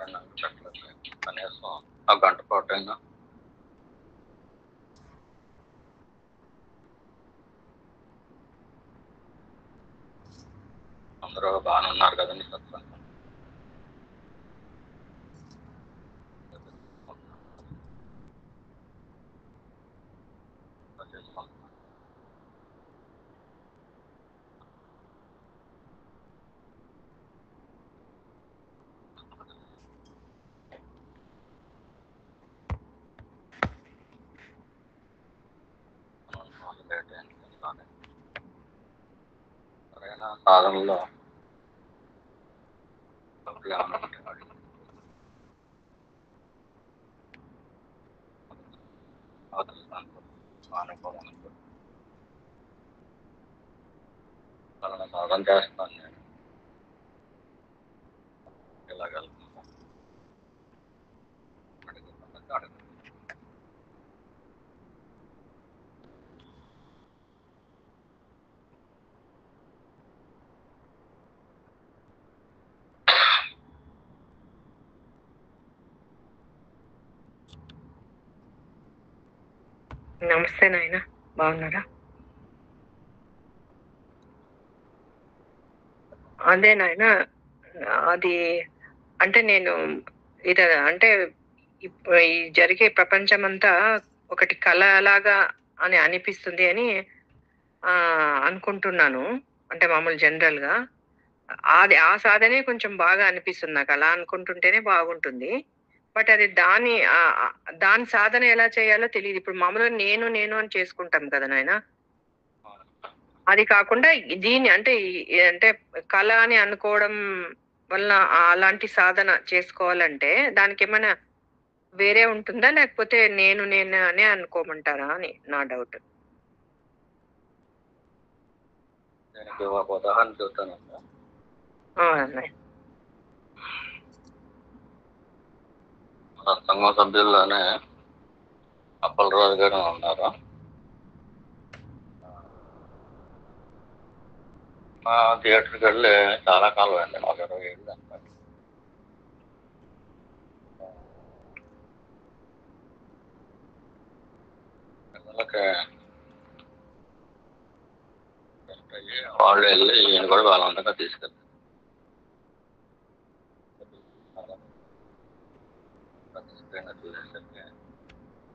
అనిపించట్లేదు. కనీసం ఆ గంట పాటైనా అందరూ బాగానే ఉన్నారు కదండి సత్సంగం. సరైన సాధనలో సాధన చేస్తాను నేను ఇలాగెళ్తాను. నమస్తే నాయన, బాగున్నారా? అదే నాయన, అది అంటే నేను ఇది అంటే ఇప్పుడు ఈ జరిగే ప్రపంచం అంతా ఒకటి కళ లాగా అని అనిపిస్తుంది అని అనుకుంటున్నాను. అంటే మామూలు జనరల్ గా అది ఆ సాధనే కొంచెం బాగా అనిపిస్తుంది నాకు. అలా అనుకుంటుంటేనే బాగుంటుంది. బట్ అది దాని సాధన ఎలా చేయాలో తెలియదు. ఇప్పుడు మామూలుగా నేను నేను అని చేసుకుంటాం కదా నాయన. అది కాకుండా దీన్ని అంటే అంటే కళ అని అనుకోవడం వల్ల అలాంటి సాధన చేసుకోవాలంటే దానికి ఏమైనా వేరే ఉంటుందా, లేకపోతే నేను నేను అనే అనుకోమంటారా అని నా డౌట్. దానికి ఒక ఉదాహరణ చెప్తానండి. సంఘం సభ్యుల్లోనే అప్పలరాజు గారు ఉన్నారు. మా థియేటర్కి వెళ్ళి చాలా కాలం అండి, ఒక 20 ఏళ్ళు అంటారు. పిల్లలకి వాళ్ళు వెళ్ళి ఈయన కూడా బలవంతంగా తీసుకెళ్తారు. చూసేసరికి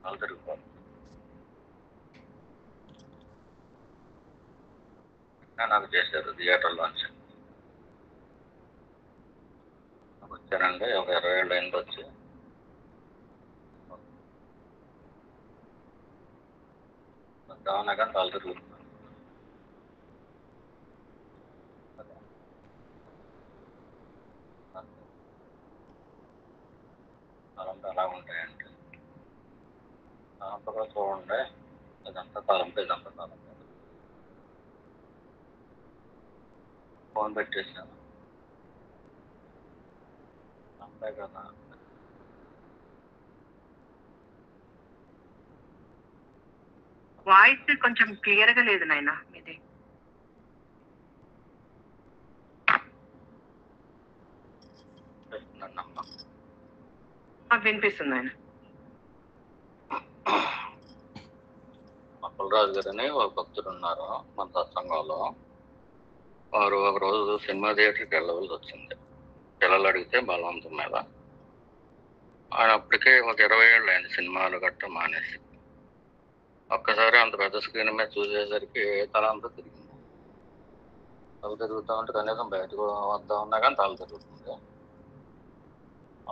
వాళ్ళు తిరిగిపోతారు. నాకు చేశారు థియేటర్లోంచి. వచ్చానండి, ఒక 20 ఏళ్ళు అయింది వచ్చి. కానీ వాళ్ళు తిరుగుతున్నారు. తలంపు ఎలా ఉంటాయంటే, తలంపుగా చూడండి, ఇదంతా తలంపు, ఇదంతా తలంపు. ఫోన్ పెట్టేసాను, అంతే కదా. వాయిస్ కొంచెం క్లియర్ గా లేదు నాయన మీది. వినిపిస్తుంది ఆయన. అప్పలరాజు గారని ఒక భక్తుడు ఉన్నారు మన సత్సంగంలో. వారు ఒక రోజు సినిమా థియేటర్కి వెళ్ళవలసి వచ్చింది. పిల్లలు అడిగితే బలవంతం మీద. ఆయన అప్పటికే ఒక 20 ఏళ్ళు అయింది సినిమాలు గట్ట మానేసి. ఒక్కసారి అంత పెద్ద స్క్రీన్ మీద చూసేసరికి తల అంతా తిరిగింది. తల తిరుగుతా ఉంటే కనీసం బయటకు వద్దా ఉన్నా కానీ తల తిరుగుతుంది.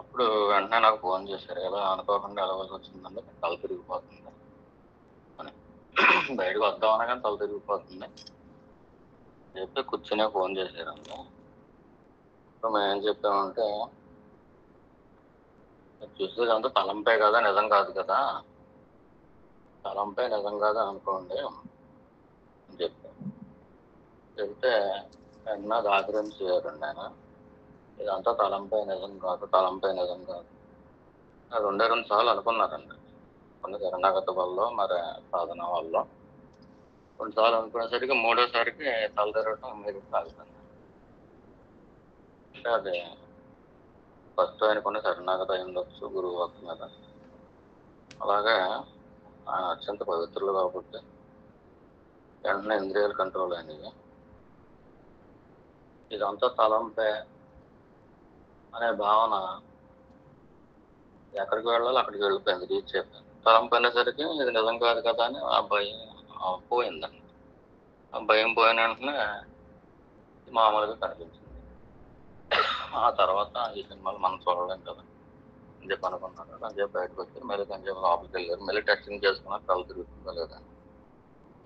అప్పుడు వెంటనే నాకు ఫోన్ చేశారు, ఎలా అనుకోకుండా వెళ్ళవలసి వచ్చిందంటే తల తిరిగిపోతుంది అని. బయటకు వద్దామన్నా కానీ తల తిరిగిపోతుంది చెప్పి కూర్చునే ఫోన్ చేశారండి. ఇప్పుడు మేము ఏం చెప్పామంటే, చూసేదంతా తలంపే కదా, నిజం కాదు కదా, తలంపే నిజం కాదు అనుకోండి అని చెప్పాను. చెప్తే వెంటనే ఆచరించారండి ఆయన. ఇదంతా తలంపై నిజం కాదు, తలంపై నిజం కాదు. 2 సార్లు అనుకున్నారండి. కొన్ని శరణాగత వల్ల, మరి సాధన వల్ల. 2 సార్లు అనుకునేసరికి 3వ సారికి తల తిరగటం మీరు కాగుతుంది. అంటే అది ఫస్ట్ ఆయనకున్న శరణాగతి అయి ఉండొచ్చు గురువు వాక్కు మీద. అలాగే ఆయన అత్యంత పవిత్రులు కాబట్టి వెంటనే ఇంద్రియాలు కంట్రోల్ అయినాయి. ఇదంతా తలంపే అనే భావన ఎక్కడికి వెళ్ళాలో అక్కడికి వెళ్ళిపోయింది, రీచ్ అయిపోయింది. తలంపు అనేసరికి ఇది నిజం కాదు కదా అని ఆ భయం పోయిందండి. ఆ భయం పోయిన వెంటనే మామూలుగా కనిపించింది. ఆ తర్వాత ఈ సినిమాలు మనం చూడలేం కదా అని చెప్పి అనుకున్నారు. అని చెప్పి బయటకు వచ్చి మళ్ళీ కొంచెం లోపలికి వెళ్ళారు. మళ్ళీ టెస్టింగ్ చేసుకున్నారు, కళ్ళు తిరుగుతుందో లేదా.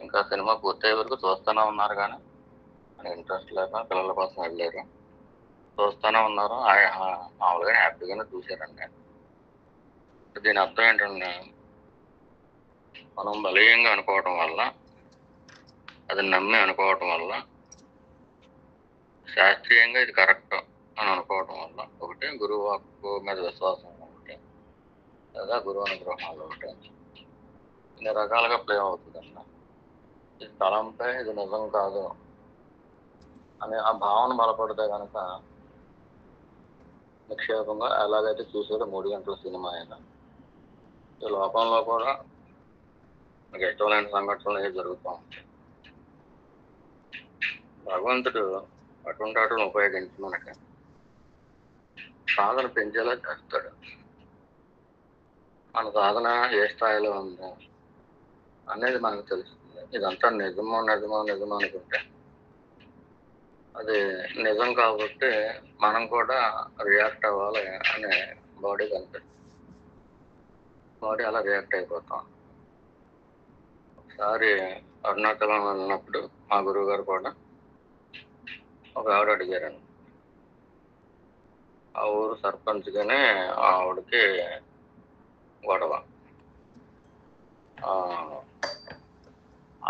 ఇంకా సినిమా పూర్తయ్యే వరకు చూస్తూనే ఉన్నారు, కానీ ఇంట్రెస్ట్ లేక పిల్లల కోసం వెళ్ళారు. చూస్తూనే ఉన్నారు, మామూలుగా హ్యాపీగానే చూశారండి. దీని అర్థం ఏంటంటే, మనం బలీయంగా అనుకోవటం వల్ల, అది నమ్మి అనుకోవటం వల్ల, శాస్త్రీయంగా ఇది కరెక్ట్ అని అనుకోవటం వల్ల, ఒకటి గురువు వాక్కు మీద విశ్వాసం ఒకటి, లేదా గురువు అనుగ్రహాలు ఒకటి, ఇన్ని రకాలుగా ప్లే అవుతుందండి. ఇది తలంపై ఇది నిజం కాదు అని ఆ భావన బలపడితే కనుక నిక్షేపంగా ఎలాగైతే చూసారో 3 గంటల సినిమా అయినా ఈ లోకంలో కూడా నాకు ఇష్టమైన సంఘటనలు ఏవి జరుగుతూ ఉంటాయి. భగవంతుడు అటువంటి వాటిని ఉపయోగించి మనకి సాధన పెంచేలా చేస్తాడు. మన సాధన ఏ స్థాయిలో ఉంది అనేది మనకు తెలుస్తుంది. ఇదంతా నిజమో అనుకుంటే అది నిజం కాబట్టి మనం కూడా రియాక్ట్ అవ్వాలి అనే బాడీ కనిపిస్తుంది. బాడీ అలా రియాక్ట్ అయిపోతాం. ఒకసారి అరుణాచలం వెళ్ళినప్పుడు మా గురువు గారు కూడా ఒక ఆవిడ అడిగారండి. ఆ ఊరు సర్పంచ్గానే ఆవిడకి గొడవ.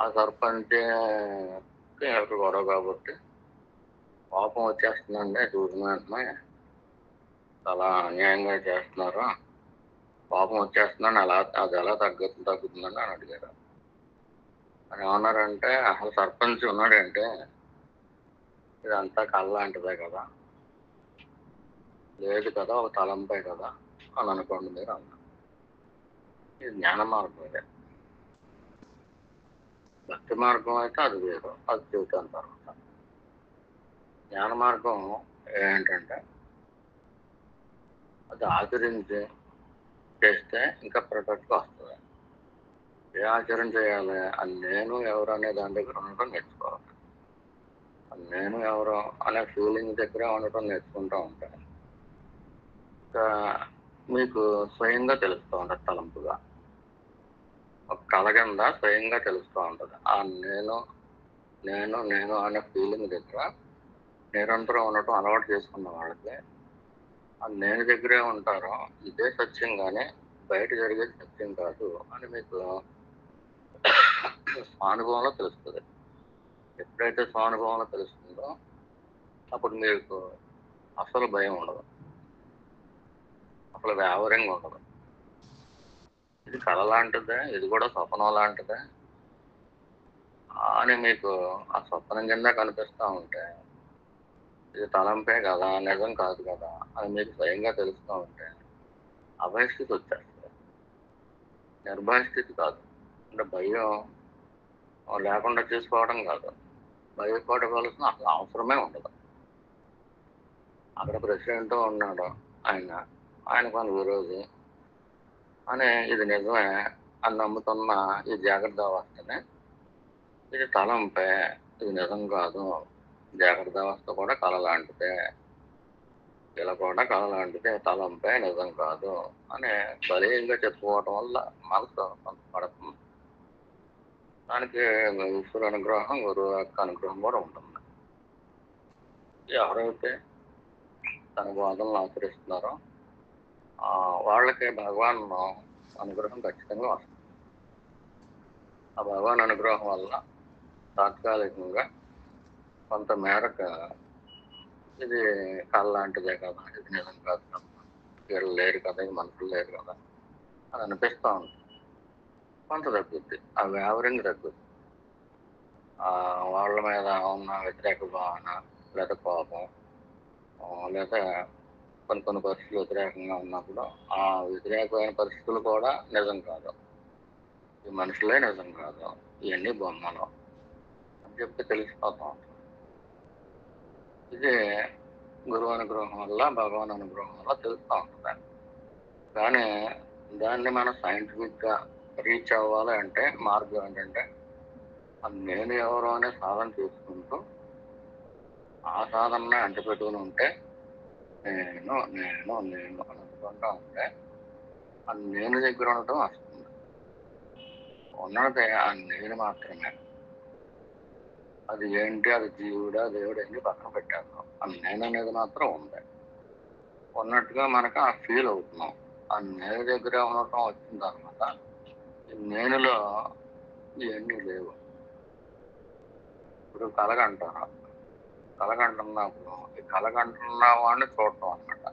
ఆ సర్పంచ్ గొడవ కాబట్టి కోపం వచ్చేస్తుందండి. చూసిన వెంటనే చాలా అన్యాయంగా చేస్తున్నారు, కోపం వచ్చేస్తుందని అది ఎలా తగ్గుతుందని అని అడిగారు. అని ఏమన్నారంటే, అసలు సర్పంచ్ ఉన్నాడంటే ఇదంతా కళ్ళ లాంటిదే కదా, లేదు కదా, ఒక తలంపై కదా అని అనుకోండి మీరు అన్నారు. ఇది జ్ఞాన మార్గం. ఇదే భక్తి మార్గం అయితే అది వేరు, అది చూసాను తర్వాత. జ్ఞాన మార్గం ఏంటంటే అది ఆచరించి చేస్తే ఇంకా ప్రొడక్ట్గా వస్తుంది. ఏ ఆచరణ చేయాలి, అది నేను ఎవరు అనే దాని దగ్గర ఉండటం నేర్చుకోవాలి. నేను ఎవరు అనే ఫీలింగ్ దగ్గర ఉండటం నేర్చుకుంటూ ఉంటాను. ఇంకా మీకు స్వయంగా తెలుస్తూ ఉంటుంది, తలంపుగా ఒక కళ కింద స్వయంగా తెలుస్తూ ఉంటుంది. ఆ నేను నేను నేను అనే ఫీలింగ్ దగ్గర నిరంతరం ఉండటం అలవాటు చేసుకున్న వాళ్ళకి ఆ నేను దగ్గరే ఉంటారో ఇదే సత్యం, కానీ బయట జరిగేది సత్యం కాదు అని మీకు స్వానుభవంలో తెలుస్తుంది. ఎప్పుడైతే స్వానుభవంలో తెలుస్తుందో అప్పుడు మీకు అసలు భయం ఉండదు, అసలు వ్యావరంగా ఉండదు. ఇది కళ లాంటిదే, ఇది కూడా స్వప్నం లాంటిదే అని మీకు ఆ స్వప్నం కింద కనిపిస్తూ ఉంటే, ఇది తలంపే కదా, నిజం కాదు కదా అని మీకు స్వయంగా తెలుస్తూ ఉంటే అభయస్థితి వచ్చేస్తుంది. నిర్భయస్థితి కాదు. అంటే భయం లేకుండా చేసుకోవడం కాదు, భయపడవలసిన అసలు అవసరమే ఉండదు. అక్కడ ప్రెసిడెంట్ ఉన్నాడు, ఆయన పని విరోధి అని ఇది నిజమే అని నమ్ముతున్న ఈ జాగ్రత్త అవస్థనే ఇది తలంపే, ఇది నిజం కాదు, జాగ్రత్త అవస్థ కూడా కళ లాంటిదే, ఇలా కూడా కళ లాంటిదే, తలంపే నిజం కాదు అని బలీయంగా చెప్పుకోవటం వల్ల మనసు కొంత పడుతుంది. దానికి ఈశ్వరు అనుగ్రహం, గురువు యొక్క అనుగ్రహం కూడా ఉంటుంది. ఎవరైతే తన బోధనలు ఆచరిస్తున్నారో వాళ్ళకి భగవాన్ అనుగ్రహం ఖచ్చితంగా వస్తుంది. ఆ భగవాన్ అనుగ్రహం వల్ల తాత్కాలికంగా కొంత మేరకు ఇది కళ లాంటిదే కదా, ఇది నిజం కాదు కదా, వీళ్ళు లేరు కదా, ఇది మనుషులు లేరు కదా అని అనిపిస్తూ ఉంటుంది. కొంత తగ్గుద్ది, ఆ వ్యావరింగ్ తగ్గుద్ది. వాళ్ళ మీద ఉన్న వ్యతిరేక భావన లేదా కోపం లేదా కొన్ని పరిస్థితులు వ్యతిరేకంగా ఉన్నప్పుడు ఆ వ్యతిరేకమైన పరిస్థితులు కూడా నిజం కాదు, ఈ మనుషులే నిజం కాదు, ఇవన్నీ బొమ్మలు అని చెప్పి తెలిసిపోతా ఉంటుంది. ఇది గురువు అనుగ్రహం వల్ల, భగవాన్ అనుగ్రహం వల్ల తెలుస్తూ ఉంటుంది. కానీ దాన్ని మనం సైంటిఫిక్గా రీచ్ అవ్వాలి అంటే మార్గం ఏంటంటే నేను ఎవరు అనే సాధన చేసుకుంటూ ఆ సాధన అంటిపెట్టుకుని ఉంటే నేను నేను నేను అనుకుంటా ఉంటే ఆ నేను దగ్గర ఉండటం వస్తుంది. ఉన్నదే ఆ నేను మాత్రమే. అది ఏంటి, అది జీవుడా దేవుడు అన్ని పక్కన పెట్టాను, ఆ నేను అనేది మాత్రం ఉంది. ఉన్నట్టుగా మనకు ఆ ఫీల్ అవుతున్నాం. ఆ నేను దగ్గర ఉండటం వచ్చిన తర్వాత నేనులో ఇవన్నీ లేవు. ఇప్పుడు కలగంటారు, కలగంటున్నప్పుడు ఈ కలగంటున్న వాడిని చూడటం అనమాట.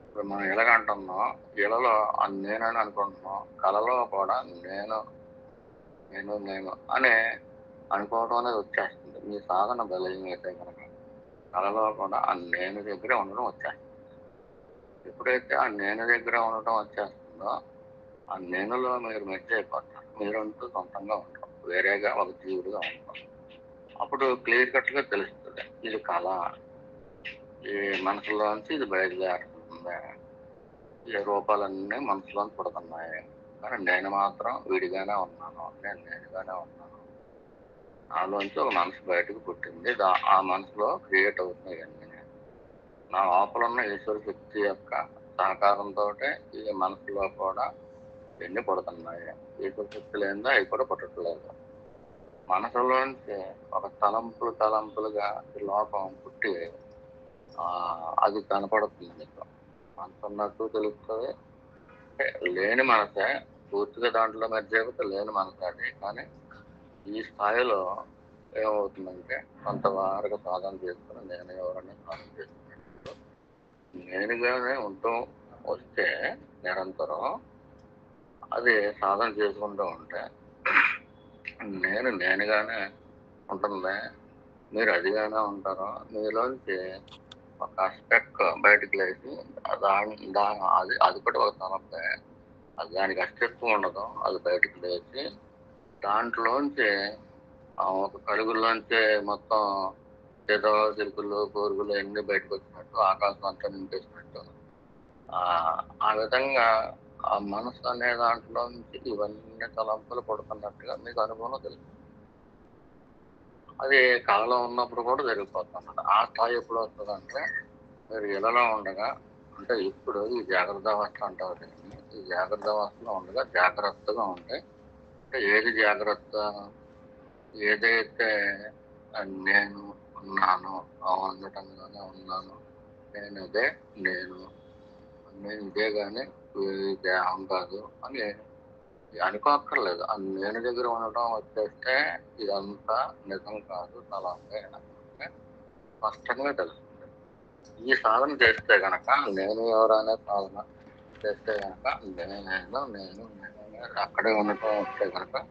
ఇప్పుడు మనం ఎలాగంటున్నాం, ఇళ్ళలో నేనని అనుకుంటున్నాం, కళలో కూడా నేను నేను నేను అనే అనుకోవడం అనేది వచ్చేస్తుంది. మీ సాధన బలమైతే కనుక కళలో కూడా ఆ నేను దగ్గర ఉండడం వచ్చేస్తుంది. ఎప్పుడైతే ఆ నేను దగ్గర ఉండటం వచ్చేస్తుందో ఆ నేనులో మీరు మెర్జ్ అయిపోతారు. మీరంటూ సొంతంగా ఉంటారు, వేరేగా ఒక జీవుడిగా ఉంటారు. అప్పుడు క్లియర్ కట్గా తెలుస్తుంది ఇది కళ, ఈ మనసులోంచి ఇది బయలుదేరుతుంది, ఈ రూపాలన్నీ మనసులో పుడుతున్నాయి, కానీ నేను మాత్రం విడిగానే ఉన్నాను, నేను నేనుగానే ఉన్నాను. నాలోంచి ఒక మనసు బయటకు పుట్టింది, ఆ మనసులో క్రియేట్ అవుతున్నాయి అన్నీ. నా లోపల ఉన్న ఈశ్వర శక్తి యొక్క సహకారంతో ఈ మనసులో కూడా ఎన్ని పుడుతున్నాయి. ఈశ్వర శక్తి లేనిదా అవి కూడా పుట్టట్లేదు. మనసులోంచి ఒక తలంపులుగా ఈ లోకం పుట్టి అది కనపడుతుంది. మీకు మనసు ఉన్నట్టు తెలుస్తుంది. లేని మనసే పూర్తిగా దాంట్లో మెర్జైపోతే లేని మనసే అది. కానీ ఈ స్థాయిలో ఏమవుతుందంటే కొంతవరకు సాధన చేసుకుని నేను ఎవరన్నా సాధన చేసుకున్నప్పుడు నేనుగానే ఉంటూ వస్తే నిరంతరం అది సాధన చేసుకుంటూ ఉంటే నేనుగానే ఉంటుంది, మీరు అదిగానే ఉంటారు. మీలోంచి ఒక స్పెక్ బయటకు లేచి అది కూడా ఒక తలంపే, అది దానికి అస్తిత్వం ఉండదు, అది బయటకు లేచి దాంట్లోంచి ఒక కలుగుల్లోంచి మొత్తం ఏదో చిలుకలు పురుగులు అన్ని బయటకు వచ్చినట్టు, ఆకాశం అంతా నింపేసినట్టు ఆ విధంగా ఆ మనసు అనే దాంట్లో నుంచి ఇవన్నీ తలంపులు పడుతున్నట్టుగా మీకు అనుభవం తెలుస్తుంది. అది కళలో ఉన్నప్పుడు కూడా జరిగిపోతుంది. ఆ స్థాయి ఎప్పుడు వస్తుందంటే మీరు ఇళ్ళలో ఉండగా, అంటే ఇప్పుడు ఈ జాగ్రత్త అవస్థ అంటారు. ఈ జాగ్రత్త అవస్థలో ఉండగా జాగ్రత్తగా ఉంటే, అంటే ఏది జాగ్రత్త, ఏదైతే నేను ఉన్నాను, ఉండటంగానే ఉన్నాను, నేను అదే నేను ఇదే కానీ దేహం కాదు అని అనుకోక్కర్లేదు. ఆ నేను దగ్గర ఉండటం వచ్చేస్తే ఇదంతా నిజం కాదు, తలాపే అనుకుంటే స్పష్టంగా తెలుస్తుంది. ఈ సాధన చేస్తే గనక నేను ఎవరనే సాధన చేస్తే గనక నేను అక్కడే ఉండటం వస్తే గనక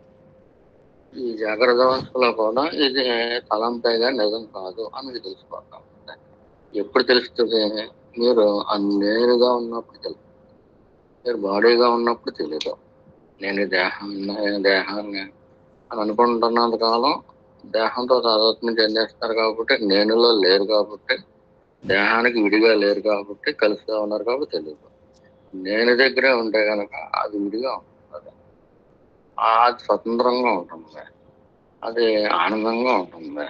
ఈ జాగ్రత్త అవస్థలో కూడా ఇది తలంపైగా నిజం కాదు అని తెలిసిపోతాం. ఎప్పుడు తెలుస్తుంది? మీరు నేరుగా ఉన్నప్పుడు తెలుస్తుంది. మీరు బాడీగా ఉన్నప్పుడు తెలియదు. నేను దేహాన్ని అని అనుకుంటున్నంత కాలం దేహంతో తాదాత్మ్యం చెందేస్తారు. కాబట్టి నేనులో లేరు, కాబట్టి దేహానికి విడిగా లేరు, కాబట్టి కలిసిగా ఉన్నారు, కాబట్టి తెలియదు. నేను దగ్గరే ఉంటే కనుక అది విడిగా ఉంటుంది, అది స్వతంత్రంగా ఉంటుంది, అది ఆనందంగా ఉంటుంది.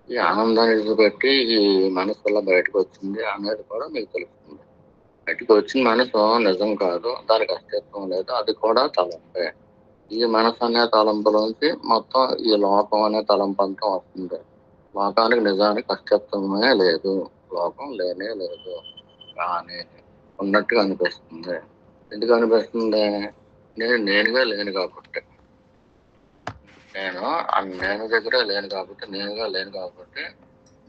ఈ ఆనందాన్ని బట్టి ఈ మనసు వల్ల బయటకు వచ్చింది అనేది కూడా మీకు తెలుస్తుంది. బయటకు వచ్చిన మనసు నిజం కాదు, దానికి అస్తిత్వం లేదు, అది కూడా తలంపే. ఈ మనసు అనే తలంపులోంచి మొత్తం ఈ లోకం అనే తలంపు అంతా వస్తుంది. లోకానికి నిజానికి అస్తిత్వమే లేదు, లోకం లేనే లేదు, కానీ ఉన్నట్టుగా అనిపిస్తుంది. ఎందుకు అనిపిస్తుంది? నేనుగా లేను కాబట్టి. నేను దగ్గర లేను కాబట్టి, నేనుగా లేను కాబట్టి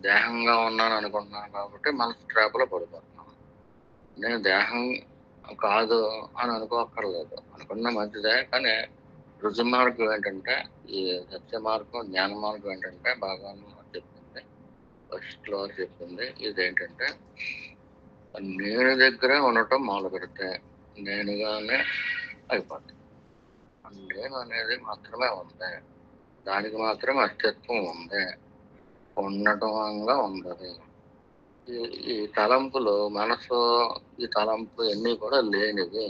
దేహంగా ఉన్నాను అనుకుంటున్నాను, కాబట్టి మనసు ట్రాప్లో పడిపోతున్నాను. నేను దేహం కాదు అని అనుకోక్కర్లేదు, అనుకున్న మంచిదే. కానీ రుజు మార్గం ఏంటంటే, ఈ సత్య మార్గం, జ్ఞాన మార్గం ఏంటంటే భగవాన్ చెప్పింది, ఫస్ట్లో చెప్పింది ఇదేంటంటే నేను దగ్గరే ఉండటం మొదలు పెడితే నేనుగానే అయిపోతుంది. నేను అనేది మాత్రమే ఉంది, దానికి మాత్రమే అస్తిత్వం ఉంది, ఉండటంగా ఉండదు. ఈ తలంపులు మనసు, ఈ తలంపు అన్నీ కూడా లేనిది.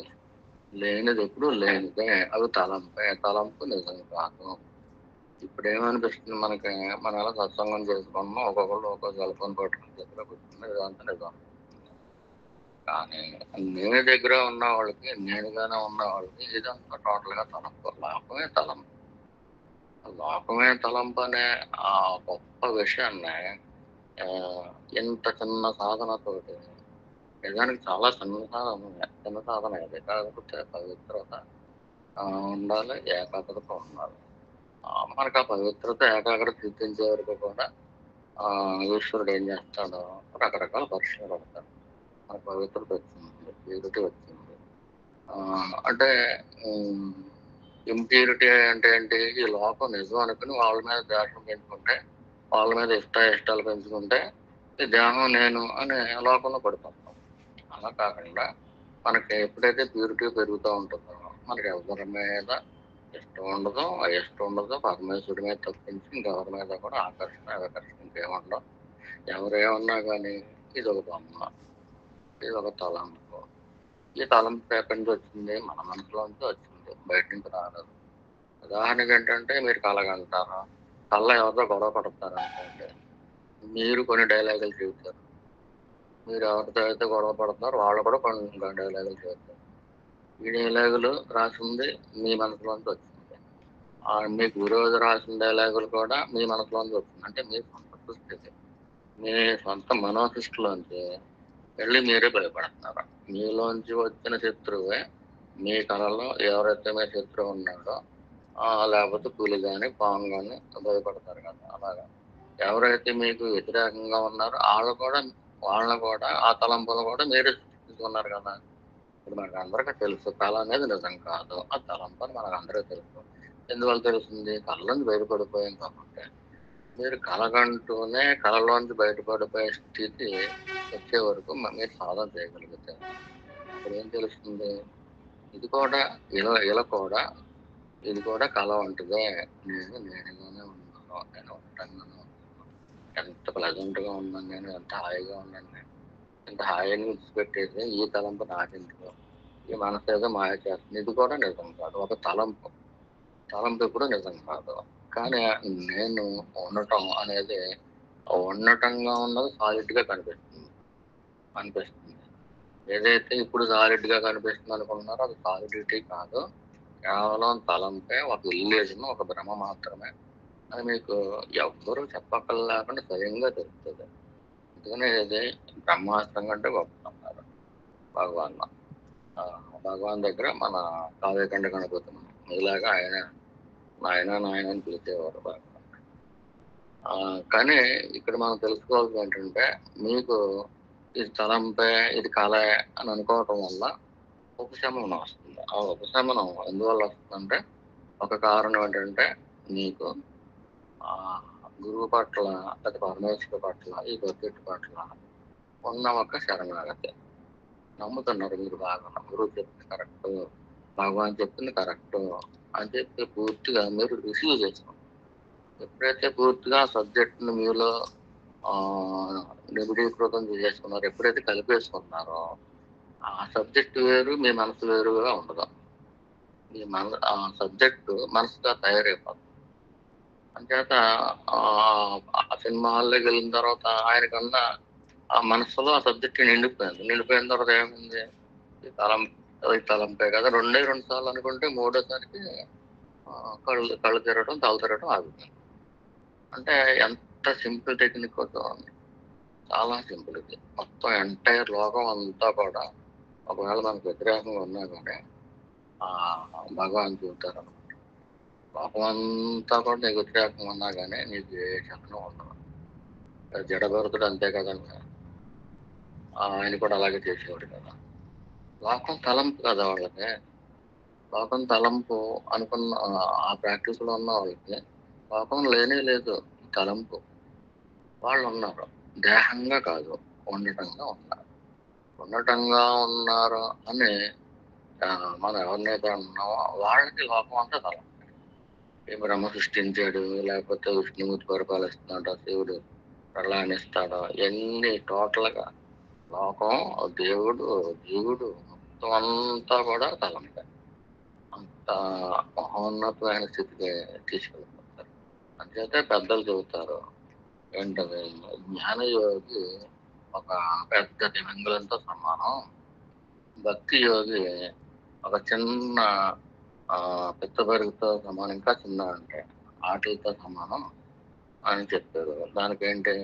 లేనిది ఎప్పుడు లేనిదే, అవి తలంపు నిజం కాదు. ఇప్పుడు ఏమనిపిస్తుంది మనకి, మన ఎలా సత్సంగం చేసుకున్నాం, ఒక్కొక్కళ్ళు ఒక్కొక్క సెల్ఫోన్ పట్టుకుని దగ్గర కూర్చుని ఇదంతా నిజం. కానీ నేను దగ్గర ఉన్న వాళ్ళకి, నేనుగానే ఉన్న వాళ్ళకి ఇదంతా టోటల్ గా తలంపు. లోకమే తలంపు అనే ఆ గొప్ప విషయాన్ని ఇంత చిన్న సాధనతోటి, నిజానికి చాలా చిన్న సాధన ఇది. కాకపోతే పవిత్రత ఉండాలి, ఏకాగ్రత ఉండాలి. మనకు ఆ పవిత్రత ఏకాగ్రత సిద్ధించే వరకు కూడా ఈశ్వరుడు ఏం చేస్తాడో రకరకాల పరీక్షలు పడతాడు. మనకు పవిత్రత వచ్చింది, ప్యూరిటీ వచ్చింది. అంటే ఇంప్యూరిటీ అంటే ఏంటి? ఈ లోకం నిజం అనుకుని వాళ్ళ మీద ద్వేషం పెంచుకుంటే, వాళ్ళ మీద ఇష్టాలు పెంచుకుంటే ఈ దేహం నేను అనే లోకంలో పడిపోతాం. అలా కాకుండా మనకి ఎప్పుడైతే ప్యూరిటీ పెరుగుతూ ఉంటుందో మనకి ఎవరి మీద ఇష్టం ఉండదు, అయిష్టం ఉండదు. పరమేశ్వరుడి మీద తప్పించి ఇంకెవరి మీద కూడా వికర్షణ ఇంకేముండవు. ఎవరేమన్నా కానీ ఇది ఒక బొమ్మ, ఇది ఒక తలంపు. ఈ తలంపు ఎక్కడి నుంచి వచ్చింది? మన మనసులోంచి వచ్చింది, బయట నుంచి రాలేదు. ఉదాహరణకి ఏంటంటే, మీరు కలగంటారు, కళ్ళ ఎవరితో గొడవ పడతారు అనుకోండి, మీరు కొన్ని డైలాగులు చెబుతారు. మీరు ఎవరితో అయితే గొడవ పడుతున్నారో వాళ్ళు కూడా కొన్ని డైలాగులు చెబుతారు. ఈ డైలాగులు రాసింది మీ మనసులోంచి వచ్చింది. మీ గురువు రాసిన డైలాగులు కూడా మీ మనసులోంచి వచ్చింది. అంటే మీ సొంత సృష్టి, మీ సొంత మనోసృష్టిలోంచి వెళ్ళి మీరే భయపడుతున్నారు. మీలోంచి వచ్చిన శత్రువే మీ కళలో ఎవరైతే మీ శత్రువు ఉన్నాడో, లేకపోతే పులి కానీ పాము కానీ భయపడతారు కదా. అలాగా ఎవరైతే మీకు వ్యతిరేకంగా ఉన్నారో వాళ్ళని కూడా ఆ తలంపులు కూడా మీరే సృష్టించుకున్నారు కదా. ఇప్పుడు మనకు అందరికీ తెలుసు, కళ అనేది నిజం కాదు, ఆ తలంపు అని మనకు అందరికీ తెలుసు. ఎందువల్ల తెలుస్తుంది? కళ్ళలోంచి బయటపడిపోయాం కాబట్టి. మీరు కలగంటూనే కళలోంచి బయటపడిపోయే స్థితి వచ్చే వరకు మీరు సాధన చేయగలిగితే అప్పుడు ఏం తెలుస్తుంది? ఇది కూడా ఇలా కూడా ఇది కూడా కళ వంటిదే. నేనుగానే ఉన్నాను, నేను ఒంటరిగానే ఉన్నాను, ఎంత ప్లెజెంట్ గా ఉన్నాను, నేను ఎంత హాయిగా ఉన్నాను. నేను ఇంత హాయిని విడిచిపెట్టేసి ఈ తలంపు నాకెందుకు, ఈ మనసు ఏదో మాయ చేస్తుంది. ఇది కూడా నిజం కాదు, ఒక తలంపు. తలంపు ఎప్పుడు నిజం కాదు. కానీ నేను ఉండటం అనేది ఉన్నతంగా ఉన్నది సాలిడ్ గా అనిపిస్తుంది. ఏదైతే ఇప్పుడు సాలిడ్ గా కనిపిస్తుంది అనుకుంటున్నారో అది సాలిడిటీ కాదు, కేవలం తలంపే, ఒక ఇల్యూజన్, ఒక భ్రమ మాత్రమే అని మీకు ఎవ్వరూ చెప్పక్కర్లేకుండా స్వయంగా తెలుస్తుంది. అందుకనే ఇది బ్రహ్మాస్త్రం కంటే గొప్ప అన్నారు భగవాన్. భగవాన్ దగ్గర మన కావ్యకండ గణపతి ఇలాగా ఆయన నాయన అని పిలిచేవారు బాగా. కానీ ఇక్కడ మనం తెలుసుకోవాల్సింది ఏంటంటే, మీకు ఇది తలంపే, ఇది కళే అని అనుకోవటం వల్ల ఉపశమనం వస్తుంది. ఆ ఉపశమనం ఎందువల్ల వస్తుందంటే, ఒక కారణం ఏంటంటే, మీకు గురువు పట్ల, లేదా పరమేశ్వరు పట్ల, ఈ బకెట్ పట్ల ఉన్న ఒక శరణాగతి. నమ్ముతున్నారు మీరు బాగా, గురువు చెప్పింది కరెక్ట్, భగవాన్ చెప్పింది కరెక్ట్ అని చెప్పి పూర్తిగా మీరు రిసీవ్ చేసుకుంటారు. ఎప్పుడైతే పూర్తిగా సబ్జెక్ట్ని మీలో నిబిడీకృతం చేసుకున్నారో, ఎప్పుడైతే కలిపేసుకున్నారో, ఆ సబ్జెక్ట్ వేరు, మీ మనసు వేరుగా ఉండదు. మీ ఆ సబ్జెక్టు మనసుగా తయారైపోతుంది. అంచేత ఆ సినిమా హాల్లోకి వెళ్ళిన తర్వాత ఆయనకన్నా ఆ మనసులో ఆ సబ్జెక్ట్ నిండిపోయిన తర్వాత ఏమైంది? ఈ తలంపే కదా, రెండు సార్లు అనుకుంటే మూడోసారికి కళ్ళు తిరగడం, తల తిరగడం ఆగుతుంది. అంటే ఎంత సింపుల్ టెక్నిక్ అవుతుంది, చాలా సింపుల్. ఇది మొత్తం ఎంటైర్ లోకం అంతా కూడా ఒకవేళ మనకు వ్యతిరేకంగా ఉన్నా కానీ భగవాన్ చూస్తారు అనమాట. లోకం అంతా కూడా నీకు వ్యతిరేకంగా ఉన్నా కానీ నీకు ఏ చలనం ఉండదు. జడభరతుడు అంతే కదండి, ఆయన కూడా అలాగే చేసేవాడు కదా. లోకం తలంపు కదా వాళ్ళకి, లోకం తలంపు అనుకున్న ఆ ప్రాక్టీస్ లో ఉన్న వాళ్ళకి లోకం లేనే లేదు, తలంపు. వాళ్ళు ఉన్నారు, దేహంగా కాదు, ఉండటంగా ఉన్నారు. ఉన్నతంగా ఉన్నారు అని మనం ఎవరినైతే అంటున్నామో వాళ్ళకి లోకం అంతా తల. ఈ బ్రహ్మ సృష్టించాడు, లేకపోతే విష్ణుమూర్తి పరిపాలిస్తున్నాడు, శివుడు ప్రళయాన్నిస్తాడు, ఇవన్నీ టోటల్గా లోకం, దేవుడు, జీవుడు మొత్తం అంతా కూడా తలంపే. అంత మహోన్నతమైన స్థితికి తీసుకెళ్ళిపోతారు. అంచేతే పెద్దలు చెబుతారు ఏంటది, జ్ఞానయోగి ఒక పెద్ద తిమింగలంతో సమానం, భక్తి యోగి ఒక చిన్న పిత్తబరుగుతో సమానం, ఇంకా చిన్న అంటే ఆటలతో సమానం అని చెప్పారు. దానికేంటి,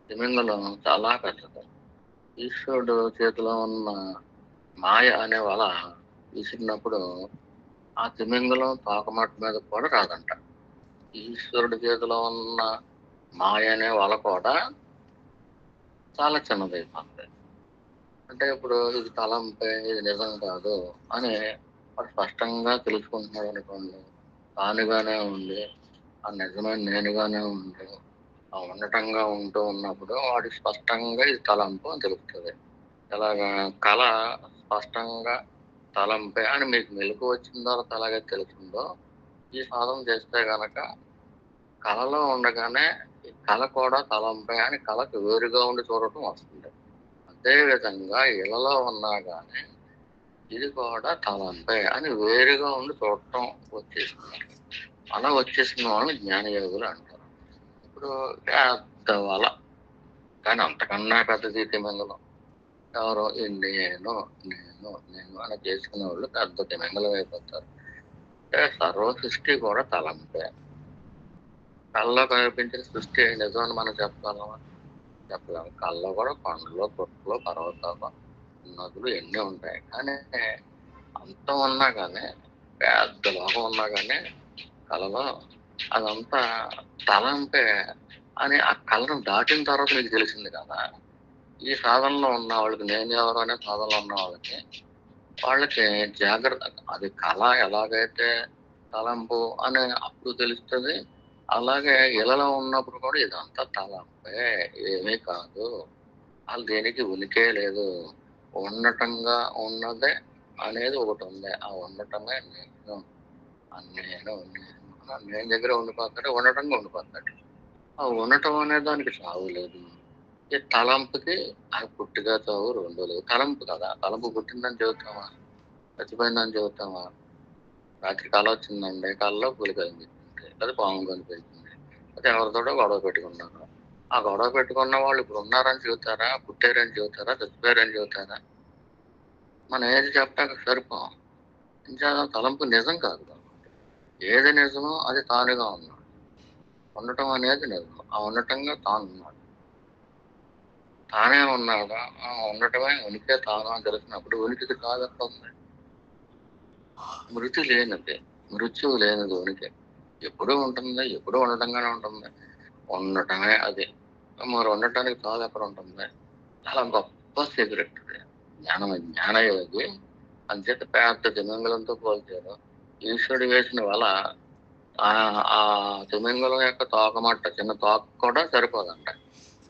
తిమింగలం చాలా పెద్దది. ఈశ్వరుడు చేతిలో ఉన్న మాయ అనే వల విసిరినప్పుడు ఆ తిమింగలం తోకమట్ట మీద కూడా రాదంట. ఈశ్వరుడి చేతిలో ఉన్న మాయ అనే వల కూడా చాలా చిన్నదైపోతుంది. అంటే ఇప్పుడు ఇది తలంపే, ఇది నిజం కాదు అని వాడు స్పష్టంగా తెలుసుకుంటున్నాడు అనుకోండి. తానుగానే ఉండి ఆ నిజమైన నేనుగానే ఉండి ఆ ఉండటంగా ఉంటూ ఉన్నప్పుడు వాడికి స్పష్టంగా ఇది తలంపు అని తెలుస్తుంది. ఇలాగా కళ స్పష్టంగా తలంపే అని మీకు మెలకు వచ్చిన తర్వాత ఎలాగే తెలుస్తుందో, ఈ సాధన చేస్తే గనక కళలో ఉండగానే ఈ కళ కూడా తలంపే అని కళకు వేరుగా ఉండి చూడటం వస్తుంది. అదే విధంగా ఇళ్లలో ఉన్నా కానీ ఇది కూడా తలంపే అని వేరుగా ఉండి చూడటం వచ్చేస్తున్నారు. అలా వచ్చేసిన వాళ్ళని జ్ఞానయోగులు అంటారు. ఇప్పుడు పెద్ద వల, కానీ అంతకన్నా పెద్దది తిమింగలం. ఎవరో ఈ నేను నేను నేను అని చేసుకునే వాళ్ళు పెద్ద తిమింగలం అయిపోతారు. అంటే సర్వ సృష్టి కూడా తలంపే. కళ్ళలో కనిపించిన సృష్టి నిజమని మనం చెప్పగలమా? చెప్పలేము. కళ్ళలో కూడా కొండలు, పుట్టలు, పర్వతాలు, నదులు ఎన్ని ఉంటాయి. కానీ అంత ఉన్నా కానీ, పెద్ద లోకం ఉన్నా కానీ కళలో అదంతా తలంపే అని ఆ కళను దాటిన తర్వాత మీకు తెలిసింది కదా. ఈ సాధనలో ఉన్న వాళ్ళకి, నేను ఎవరు అనే సాధనలో ఉన్న వాళ్ళకి జాగ్రత్త, అది కళ ఎలాగైతే తలంపు అని అప్పుడు తెలుస్తుంది, అలాగే ఇళ్ళలో ఉన్నప్పుడు కూడా ఇదంతా తలంపే, ఏమీ కాదు, వాళ్ళు దేనికి ఉనికే లేదు, ఉండటంగా ఉన్నదే అనేది ఒకటి ఉంది, ఆ ఉండటమే నేను. నేను నేను దగ్గర ఉండిపోతాడు, ఉండటంగా ఉండిపోతాడు. ఆ ఉండటం అనే దానికి చావు లేదు. ఈ తలంపుకి ఆ పుట్టిగా చావు రెండు లేదు. తలంపు కదా, తలంపు పుట్టిందని చెబుతామా, చచ్చిపోయిందని చెబుతామా? రాత్రి కళ వచ్చిందండి, కళలో పులి కనిపించింది, అది పాము కనిపించింది, అది ఎవరితోటో గొడవ పెట్టుకున్నారు. ఆ గొడవ పెట్టుకున్న వాళ్ళు ఇప్పుడు ఉన్నారని చెబుతారా, పుట్టారని చెబుతారా, చచ్చిపోయారని చెబుతారా? మనం ఏది చెప్తాక సరిపోం. ఇంకా తలంపు నిజం కాదు కాబట్టి ఏది నిజమో అది తానుగా ఉన్నాడు. ఉండటం అనేది నిజం, ఆ ఉండటంగా తాను ఉన్నాడు. తానే ఉన్నాడా, ఆ ఉండటమే ఉనికే తాను అని తెలిసినప్పుడు ఉనికికి కాదస్తుంది. మృతి లేనిది, మృత్యువు లేనిది ఉనికి ఎప్పుడూ ఉంటుంది, ఎప్పుడూ ఉండటంగానే ఉంటుంది. ఉండటమే అది, మరి ఉండటానికి తాను ఎక్కడ ఉంటుంది? చాలా గొప్ప సీక్రెట్ ఇది. జ్ఞానయోగి అంచేత పెద్ద తిమింగలంతో పోల్చారు. ఈశ్వరుడు వేసిన వల ఆ తిమింగలం యొక్క తోకమట్ట, చిన్న తోక కూడా సరిపోదంట.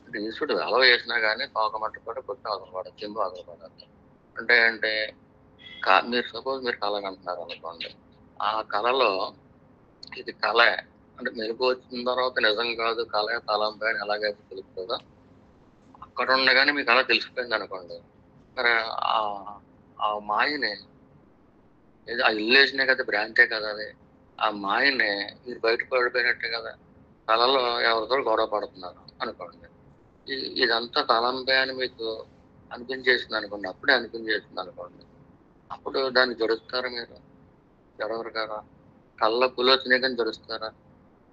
అంటే ఈశ్వరుడు వల వేసినా కానీ తోకమట్ట కూడా కొట్టి అవసరపడదు, చింపు అవసరపడద్దు. అంటే అంటే మీరు సపోజ్ మీరు కళ అంటున్నారు అనుకోండి, ఆ కళలో ఇది కళ అంటే మెలకు వచ్చిన తర్వాత నిజం కాదు, కళ తలంపై అని ఎలాగైతే తెలుస్తుందో, అక్కడ ఉండగానే మీకు అలా తెలిసిపోయింది అనుకోండి, మరి ఆ ఆ మాయని, ఆ ఇల్లేసినే కదా, భ్రాంతే కదా అది, ఆ మాయని మీరు బయట పడిపోయినట్టే కదా. కళలో ఎవరితో గొడవ పడుతున్నారు అనుకోండి, ఇదంతా తలంపే అని మీకు అనిపించేసింది అనుకోండి, అప్పుడే అనిపించేసింది అనుకోండి, అప్పుడు దాన్ని జడుస్తారా మీరు? జడవరు కదా. కళ్ళ పులి వచ్చినాయి కానీ జడుస్తారా?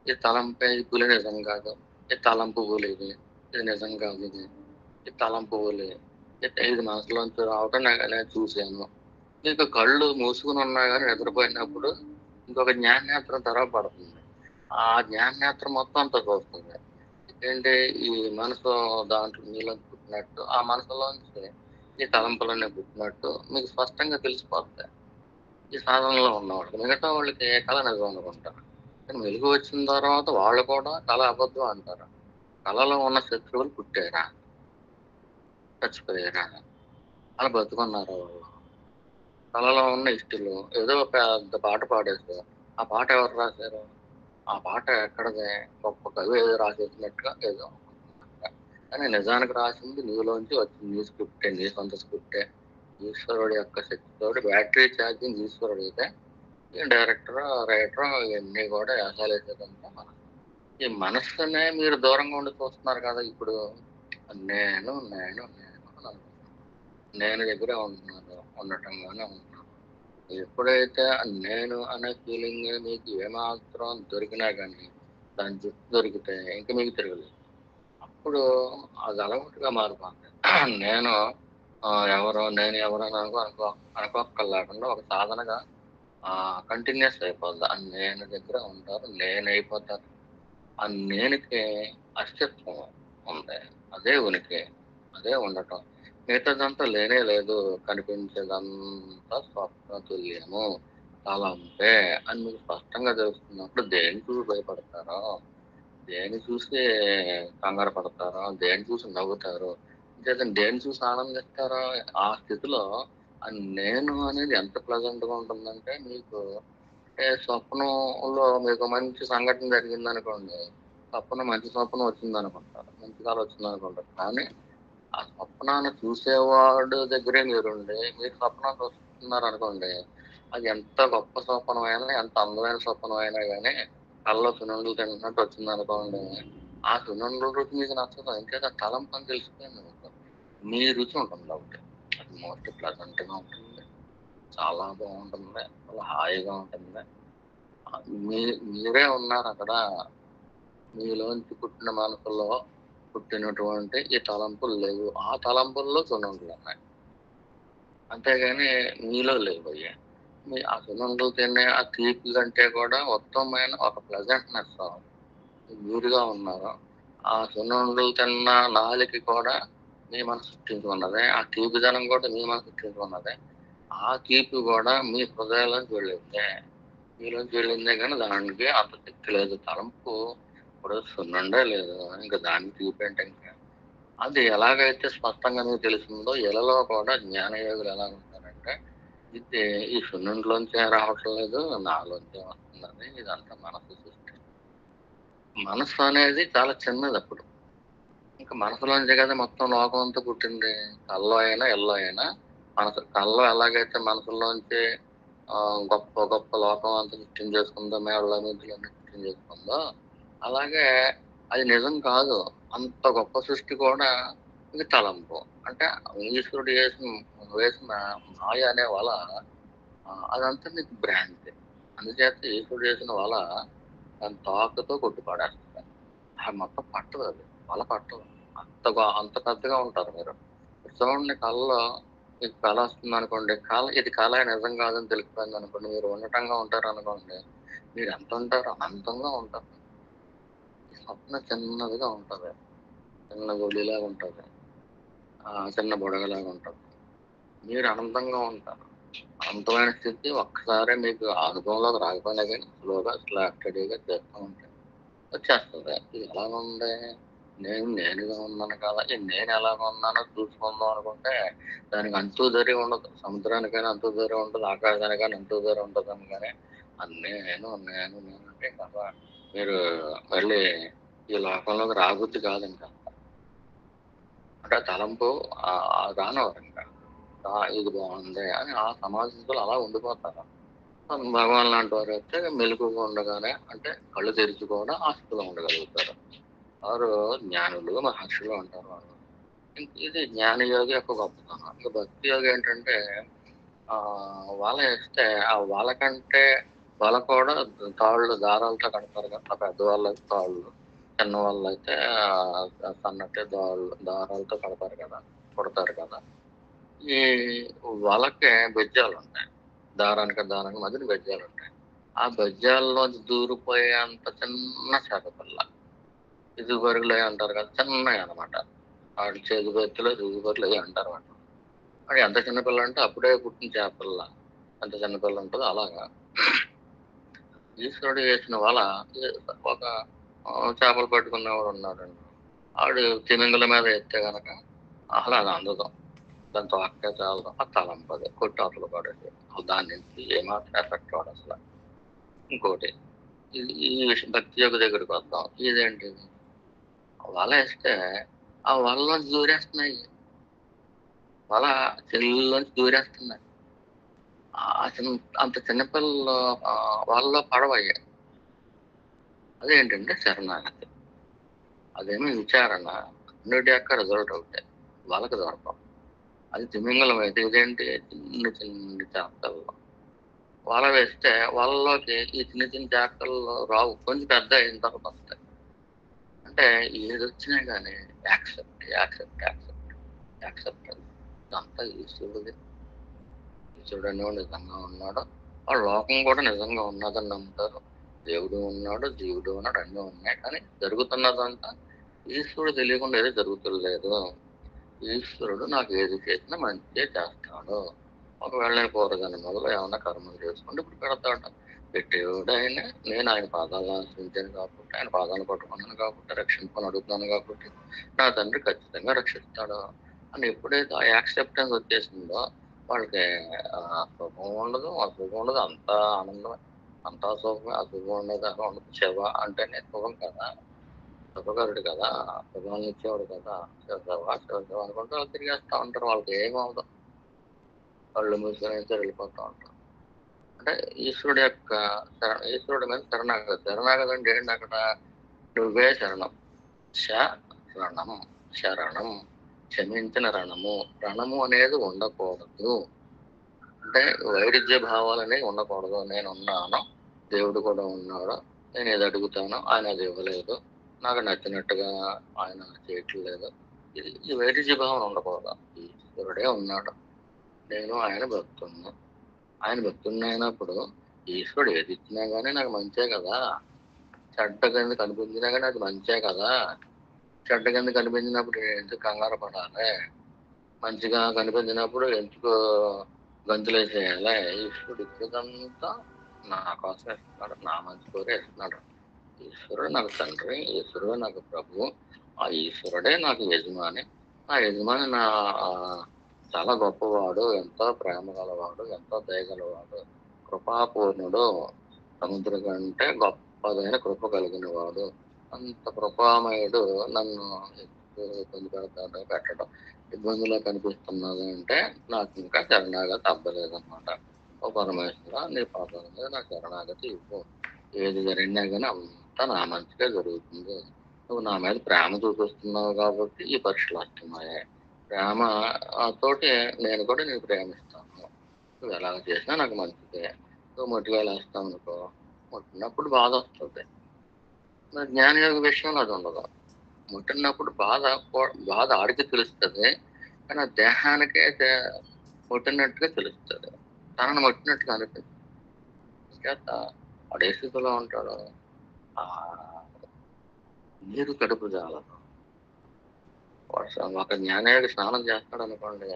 ఈ తలంపే, ఈ పులి నిజం కాదు, ఈ తలంపు పులి ఇది నిజం కాదు, ఈ తలంపు పులి ఇది మనసులోంచి రావటం నేను చూశాను. మీకు కళ్ళు మూసుకుని ఉన్నా కానీ నిద్రపోయినప్పుడు ఇంకొక జ్ఞాననేత్రం తెరవబడుతుంది. ఆ జ్ఞాననేత్రం మొత్తం అంతా చూస్తుంది. ఏంటి, ఈ మనసు దాంట్లో నీళ్ళ పుట్టినట్టు, ఆ మనసులోంచి ఈ తలంపులన్నీ పుట్టినట్టు మీకు స్పష్టంగా తెలిసిపోతాయి. ఈ సాధనలో ఉన్నవాళ్ళు, మిగతా వాళ్ళకి కళ నిజం అనుకుంటారు. కానీ వెలుగు వచ్చిన తర్వాత వాళ్ళు కూడా కళ అబద్ధం అంటారు. కళలో ఉన్న శత్రువులు పుట్టారా? చచ్చిపోయారా, అలా బతుకున్నారు వాళ్ళు. కళలో ఉన్న ఇష్టలు ఏదో ఒక పెద్ద పాట పాడేశారు. ఆ పాట ఎవరు రాశారు? ఆ పాట ఎక్కడదే? గొప్ప కవి ఏదో రాసేసినట్టుగా ఏదో అనుకుంటున్నారుగా. కానీ నిజానికి రాసింది నీలోంచి వచ్చింది. నీ స్క్రిప్టే, నీ సొంత స్క్రిప్టే. ఈశ్వరుడి యొక్క శక్తితోటి బ్యాటరీ ఛార్జింగ్ ఈశ్వరుడు అయితే ఈ డైరెక్టర్, రైటర్ ఇవన్నీ కూడా వేషాలు వేసేదంతా మనసు. ఈ మనస్సునే మీరు దూరంగా ఉండి చూస్తున్నారు కదా ఇప్పుడు. నేను నేను నేను అని అనుకుంటున్నాను. నేను దగ్గరే ఉంటున్నాను, ఉండటంగానే ఉంటున్నాను. ఎప్పుడైతే ఆ నేను అనే ఫీలింగ్ మీకు ఏమాత్రం దొరికినా కానీ దాని చుట్టూ దొరికితే ఇంక మీకు తిరగలేదు. అప్పుడు అది అలవాటుగా మారిపోతుంది. నేను ఎవరో, నేను ఎవరు అని అనుకోక్కర్లేకుండా ఒక సాధనగా కంటిన్యూస్ అయిపోద్ది. ఆ నేను దగ్గర ఉంటారు, నేనైపోతారు. ఆ నేనుకి అస్తిత్వం ఉంది, అదే ఉనికి, అదే ఉండటం. మిగతాదంతా లేనే లేదు. కనిపించేదంతా స్వప్న తుల్యము, తలంపే అని మీకు స్పష్టంగా తెలుస్తున్నప్పుడు దేని చూసి భయపడతారో, దేని చూసి కంగారు పడతారో, దేని చూసి నవ్వుతారో, ఇంకేదైనా దేని చూసి ఆనందిస్తారో. ఆ స్థితిలో ఆ నేను అనేది ఎంత ప్లెజెంట్ గా ఉంటుందంటే మీకు, అంటే స్వప్నంలో మీకు మంచి సంఘటన జరిగింది అనుకోండి, స్వప్నం మంచి స్వప్నం వచ్చింది అనుకుంటారు, మంచి కాలం వచ్చింది అనుకుంటారు. కానీ ఆ స్వప్నాన్ని చూసేవాడు దగ్గరే మీరుండి మీరు స్వప్నం చూస్తున్నారు అనుకోండి, అది ఎంత గొప్ప స్వప్నం అయినా, ఎంత అందమైన స్వప్నం అయినా కానీ కళ్ళలో సున్నుండలు తింటున్నట్టు వచ్చింది అనుకోండి, ఆ సున్నుండల రుచి మీకు నచ్చదు. ఇంకేదా తలంపు అని తెలిసిపోయింది మీకు. మీ రుచి ఉంటుంది ఒకటి, అది మోస్ట్ ప్లెజెంట్ గా ఉంటుంది, చాలా బాగుంటుంది, చాలా హాయిగా ఉంటుంది. మీరే ఉన్నారు అక్కడ. మీలోంచి పుట్టిన మనసులో పుట్టినటువంటి ఈ తలంపులు లేవు. ఆ తలంపుల్లో సున్నుండలు ఉన్నాయి, అంతేగాని మీలో లేవు అయ్యా. మీ ఆ సున్నుండలు తినే ఆ తీపి కంటే కూడా ఉత్తమమైన ఒక ప్లెజెంట్నెస్ మీరుగా ఉన్నారు. ఆ సున్నుండలు తిన్న నాలికి కూడా మీ మనసు సృష్టించుకున్నదే, ఆ తీపిదనం కూడా మీ మనసు సృష్టించుకున్నదే. ఆ తీపి కూడా మీ హృదయంలోంచి వెళ్ళిందే, మీలోంచి వెళ్ళిందే. కానీ దానికి అంత శక్తి లేదు. తలంపు ఇప్పుడు సున్నుండే లేదు, ఇంకా దానికి తీపి అంటే ఇంకా. అది ఎలాగైతే స్పష్టంగా మీకు తెలిసిందో ఇళ్ళలో కూడా జ్ఞానయోగులు ఎలా ఉంటారంటే, ఇది ఈ సున్నుండలోంచే రావట్లేదు, నాలోంచే వస్తున్నది, ఇదంతా మనసు సృష్టి. మనసు అనేది చాలా చిన్నది అప్పుడు. ఇంకా మనసులోంచే కదా మొత్తం లోకం అంతా పుట్టింది. కల్లో అయినా ఎల్లో అయినా మనసు. కల్లో ఎలాగైతే మనసులోంచి గొప్ప గొప్ప లోకం అంతా సృష్టించేసుకుందో, మేడల నిధులన్నీ సృష్టించేసుకుందో, అలాగే అది నిజం కాదు. అంత గొప్ప సృష్టి కూడా ఇది తలంపు. అంటే ఈశ్వరుడు వేసిన మాయ అనే వల, అదంతా నీకు భ్రాంతి. అందుచేత ఈశ్వరుడు వేసిన వల దాని తోకతో కొట్టి పడేస్తుంది. మొత్తం పట్టదు, అది వల పట్టదు. అంత పెద్దగా ఉంటారు మీరు. చూడండి, కళలో మీకు కళ వస్తుంది అనుకోండి, కళ ఇది కళ నిజం కాదని తెలిసిపోయింది అనుకోండి, మీరు ఉన్నతంగా ఉంటారు అనుకోండి, మీరు ఎంత ఉంటారు? అనంతంగా ఉంటారు. ఈ స్వప్న చిన్నదిగా ఉంటది, చిన్న గొలిలాగా ఉంటది, చిన్న బుడగలాగా ఉంటది. మీరు అనంతంగా ఉంటారు. అనంతమైన స్థితి ఒక్కసారి మీకు అనుభవంలోకి రాకపోయినా కానీ స్లోగా స్టడీగా చేస్తూ ఉంటాయి, వచ్చేస్తుంది. ఇది ఎలాగుంది? నేను నేనుగా ఉన్నాను కదా, ఈ నేను ఎలాగ ఉన్నానో చూసుకుందాం అనుకుంటే దానికి అంతు ధరి ఉండదు. సముద్రానికైనా అంతు ధరి ఉంటుంది, ఆకాశానికైనా అంతు ధరి ఉంటుంది అని. కానీ నేను నేను నేను అంటే కదా, మీరు మళ్ళీ ఈ లోకంలోకి రాబుద్ది కాదు ఇంకా. అంటే తలంపు రానవరు ఇంకా. ఇది బాగుంది అని ఆ సమాజంలో అలా ఉండిపోతారు. భగవాన్ లాంటి వారు అయితే మెలకుగా ఉండగానే, అంటే కళ్ళు తెరిచి కూడా ఆస్తులు ఉండగలుగుతారు. వారు జ్ఞానులు, మహర్షులు అంటారు వాళ్ళు. ఇది జ్ఞానయోగి యొక్క గొప్పతనం. ఇక భక్తి యోగి ఏంటంటే వల వేస్తే ఆ వల కంటే వల కూడా తాళ్ళు దారాలతో కడతారు కదా. పెద్దవాళ్ళకి తాళ్ళు, చిన్న వాళ్ళు అయితే సన్నటి దారాలతో కడతారు కదా, కుడతారు కదా. ఈ వలకే బెజ్జాలు ఉంటాయి, దారానికి మధ్యన బెజ్జాలు ఉంటాయి. ఆ బెజ్జాల్లోంచి దూరిపోయేంత చిన్న చేపపిల్ల, ఇదుగొరుగులు అంటారు కదా, చిన్నవి అనమాట. వాటి చేతిబెత్తులు, ఇదుగొరుగులు అవి అంటారు వాటి. అది ఎంత చిన్నపిల్ల అంటే అప్పుడే పుట్టిన చేపపిల్ల ఎంత చిన్నపిల్ల ఉంటుందో అలాగా. ఈశ్వరుడు వేసిన వల, ఒక చేపలు పట్టుకునేవాడు ఉన్నాడండి. ఆడు తిమింగల మీద ఎత్తే గనక అసలు అది అందదు. దాని తోకే చాలదు. ఆ తలంపది కొట్టి అవతల పడేది. దాని నుంచి ఏమాత్రం ఎఫెక్ట్ రాదు అసలు. ఇంకోటి ఈ విషయం భక్తి యోగ దగ్గరికి వద్దాం. ఇదేంటిది వల వేస్తే ఆ వలలోంచి దూరేస్తున్నాయి. వల చెల్లులోంచి దూరేస్తున్నాయి. అంత చిన్నపిల్లలు వలలో పడవయ్యాయి. అదేంటంటే శరణాగతి. అదేమి విచారణ అన్నిటి యొక్క రిజల్ట్ ఒకటే. వాళ్ళకి దొరకం. అది తిమింగలం అయితే ఇదేంటి చిన్న చిన్న చేపలు వల వేస్తే వాళ్ళలోకి ఈ చిన్న చిన్న చేపలు రావు. కొంచెం పెద్ద అయిన తర్వాత వస్తాయి. అంటే ఏది వచ్చినా కానీ యాక్సెప్ట్ యాక్సెప్ట్ యాక్సెప్ట్ యాక్సెప్ట్ ఇదంతా ఈశ్వరుడిది. ఈశ్వరుడు అనేవాడు నిజంగా ఉన్నాడు. ఆ లోకం కూడా నిజంగా ఉన్నదని నమ్ముతారు. దేవుడు ఉన్నాడు, జీవుడు ఉన్నాడు, అన్నీ ఉన్నాయి. కానీ జరుగుతున్నదంతా ఈశ్వరుడు తెలియకుండా ఏదో జరుగుతులేదు. ఈశ్వరుడు నాకు ఏది చేసినా మంచిగా చేస్తాడు. ఒకవేళ నేను పూర్వజన్మలో ఏమన్నా కర్మలు చేసుకుంటే ఇప్పుడు పెడతాడు. పెట్టేవాడు ఆయన. నేను ఆయన పాదాలను ఆశ్రయించాను కాబట్టి, ఆయన పాదాలు పట్టుకున్నాను కాబట్టి, రక్షించుకొని అడుగుతున్నాను కాబట్టి నా తండ్రి ఖచ్చితంగా రక్షిస్తాడు అని ఎప్పుడైతే ఆ యాక్సెప్టెన్స్ వచ్చేసిందో వాళ్ళకి సుఖం ఉండదు, అసుఖం ఉండదు. అంతా ఆనందమే. అంతా సుఖమే. అసుఖం ఉండదు, అలా ఉండదు. శివ అంటేనే సుఖం కదా, సుఖకరుడు కదా, సుఖాలను ఇచ్చేవాడు కదా. శివ శివ శివ అనుకుంటూ వాళ్ళు తిరిగేస్తూ ఉంటారు. వాళ్ళకి ఏమవుదు. కళ్ళు మూసుకొని అయితే వెళ్ళిపోతూ ఉంటారు. అంటే ఈశ్వరుడు యొక్క ఈశ్వరుడి మీద శరణాగతి. శరణాగతి అంటే ఏంటి? అక్కడ నువ్వే శరణం. శరణం శరణం క్షమించిన రణము. రణము అనేది ఉండకూడదు. అంటే వైరుధ్య భావాలు అనేవి ఉండకూడదు. నేను ఉన్నాను, దేవుడు కూడా ఉన్నాడు, నేను ఏది అడుగుతానో ఆయన అది ఇవ్వలేదు, నాకు నచ్చినట్టుగా ఆయన చేయట్లేదు. ఈ వైరుధ్య భావన ఉండకూడదు. ఈశ్వరుడే ఉన్నాడు, నేను ఆయన భక్తున్నా. ఆయన భక్తున్నా అయినప్పుడు ఈశ్వరుడు ఏది ఇచ్చినా కానీ నాకు మంచే కదా. చెడ్డ కింద కనిపించినా కానీ అది మంచే కదా. చెడ్డ కింద కనిపించినప్పుడు ఎందుకు కంగారు పడాలి? మంచిగా కనిపించినప్పుడు ఎందుకు గంతులేసేయాలి? ఈశ్వరుడు ఇచ్చేదంతా నా కోసం ఇస్తున్నాడు, నా మంచి కోరే ఇస్తున్నాడు. ఈశ్వరుడు నాకు తండ్రి, ఈశ్వరుడు నాకు ప్రభువు, ఆ ఈశ్వరుడే నాకు యజమాని. ఆ యజమాని నా చాలా గొప్పవాడు, ఎంతో ప్రేమ గలవాడు, ఎంతో దయగలవాడు, కృపాపూర్ణుడు, సముద్రం కంటే గొప్పదైన కృప కలిగిన వాడు. అంత కృపామయుడు నన్ను ఇబ్బంది పెడతాడు, పెట్టడం ఇబ్బందిలో కనిపిస్తున్నది అంటే నాకు ఇంకా శరణాగతి అవ్వలేదన్నమాట. ఓ పరమేశ్వర, నీ పాదాల మీద నా శరణాగతి ఇవ్వు. ఏది జరిగినా కానీ అంతా నా మంచిగా జరుగుతుంది. నువ్వు నా మీద ప్రేమ చూపిస్తున్నావు కాబట్టి ఈ పరీక్షలు వస్తున్నాయి. ప్రేమ తోటి నేను కూడా నీకు ప్రేమిస్తాను. నువ్వు ఎలా చేసినా నాకు మంచిదే. నువ్వు మొట్టిగా వేస్తావు అనుకో, ముట్టినప్పుడు బాధ వస్తుంది. మరి జ్ఞానయోగ విషయంలో అది ఉండదు. ముట్టినప్పుడు బాధ ఆడికి తెలుస్తుంది, కానీ ఆ దేహానికే ముట్టినట్టుగా తెలుస్తుంది. తనను ముట్టినట్టుగా అనిపిస్తుంది. చేత వాడు ఏ స్థితిలో ఉంటాడు? ఆ నీరు కడుపు జాలదు. ఒక జ్ఞానయోగి స్నానం చేస్తాడు అనుకోండి,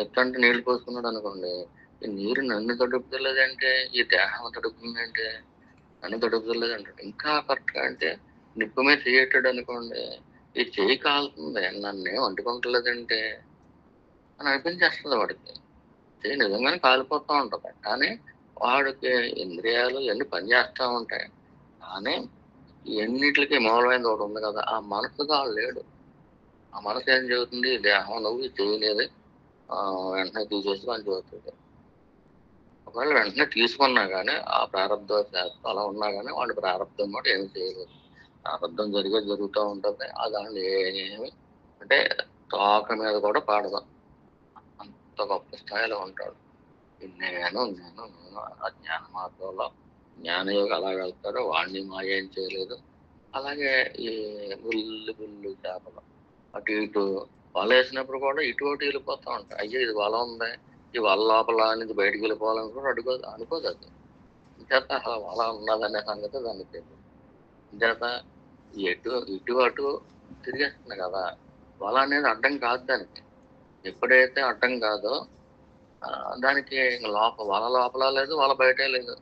ఎట్లంటే నీళ్లు పోసుకున్నాడు అనుకోండి, ఈ నీరు నన్ను తడుపుతలేదంటే, ఈ దేహం తడుపుతుందంటే, నన్ను తడుపుతలేదంటే, ఇంకా కరెక్ట్గా అంటే నిప్పు మీద చేయటాడు అనుకోండి, ఈ చేయి కాలుతుంది, నన్ను వండుకుంటలేదంటే అని అనిపించేస్తుంది వాడికి. చేయి నిజంగానే కాలిపోతూ ఉంటుంది, కానీ వాడికి ఇంద్రియాలు ఇవన్నీ పనిచేస్తూ ఉంటాయి. కానీ ఎన్నిటికి మూలమైనది ఒకటి ఉంది కదా, ఆ మనసుగా లేడు. ఆ మనసు ఏం చెబుతుంది? దేహం నువ్వు చేయలేదు, వెంటనే తీసేసి పని చెబుతుంది. ఒకవేళ వెంటనే తీసుకున్నా కానీ ఆ ప్రారంభ శాస్త్రం అలా ఉన్నా కానీ వాడి ప్రారంభం కూడా ఏమి చేయలేదు. ప్రారంభం జరుగుతూ ఉంటుంది. ఆ దాంట్లో ఏమి అంటే తోక మీద కూడా పాడదు. అంత గొప్ప స్థాయిలో ఉంటాడు. నేను ఆ జ్ఞాన మార్గంలో జ్ఞానయోగి అలా వెళ్తాడు. వాడిని మాయ ఏం చేయలేదు. అలాగే ఈ బుల్లి చేపలు అటు ఇటు వల వేసినప్పుడు కూడా ఇటు అటు వెళ్ళిపోతూ ఉంటాయి. అయ్యో ఇది వల ఉంది, ఈ వల లోపల నుంచి బయటకు వెళ్ళిపోవాలని కూడా అనుకోదు అది. చేత అసలు వల ఉన్నదనే సంగతి దానికి తెలియదు. చేత ఇటు అటు తిరిగేస్తుంది కదా. వల అనేది అడ్డం కాదు దానికి. ఎప్పుడైతే అడ్డం కాదో దానికి వల లోపల లేదు, వల బయటే లేదు.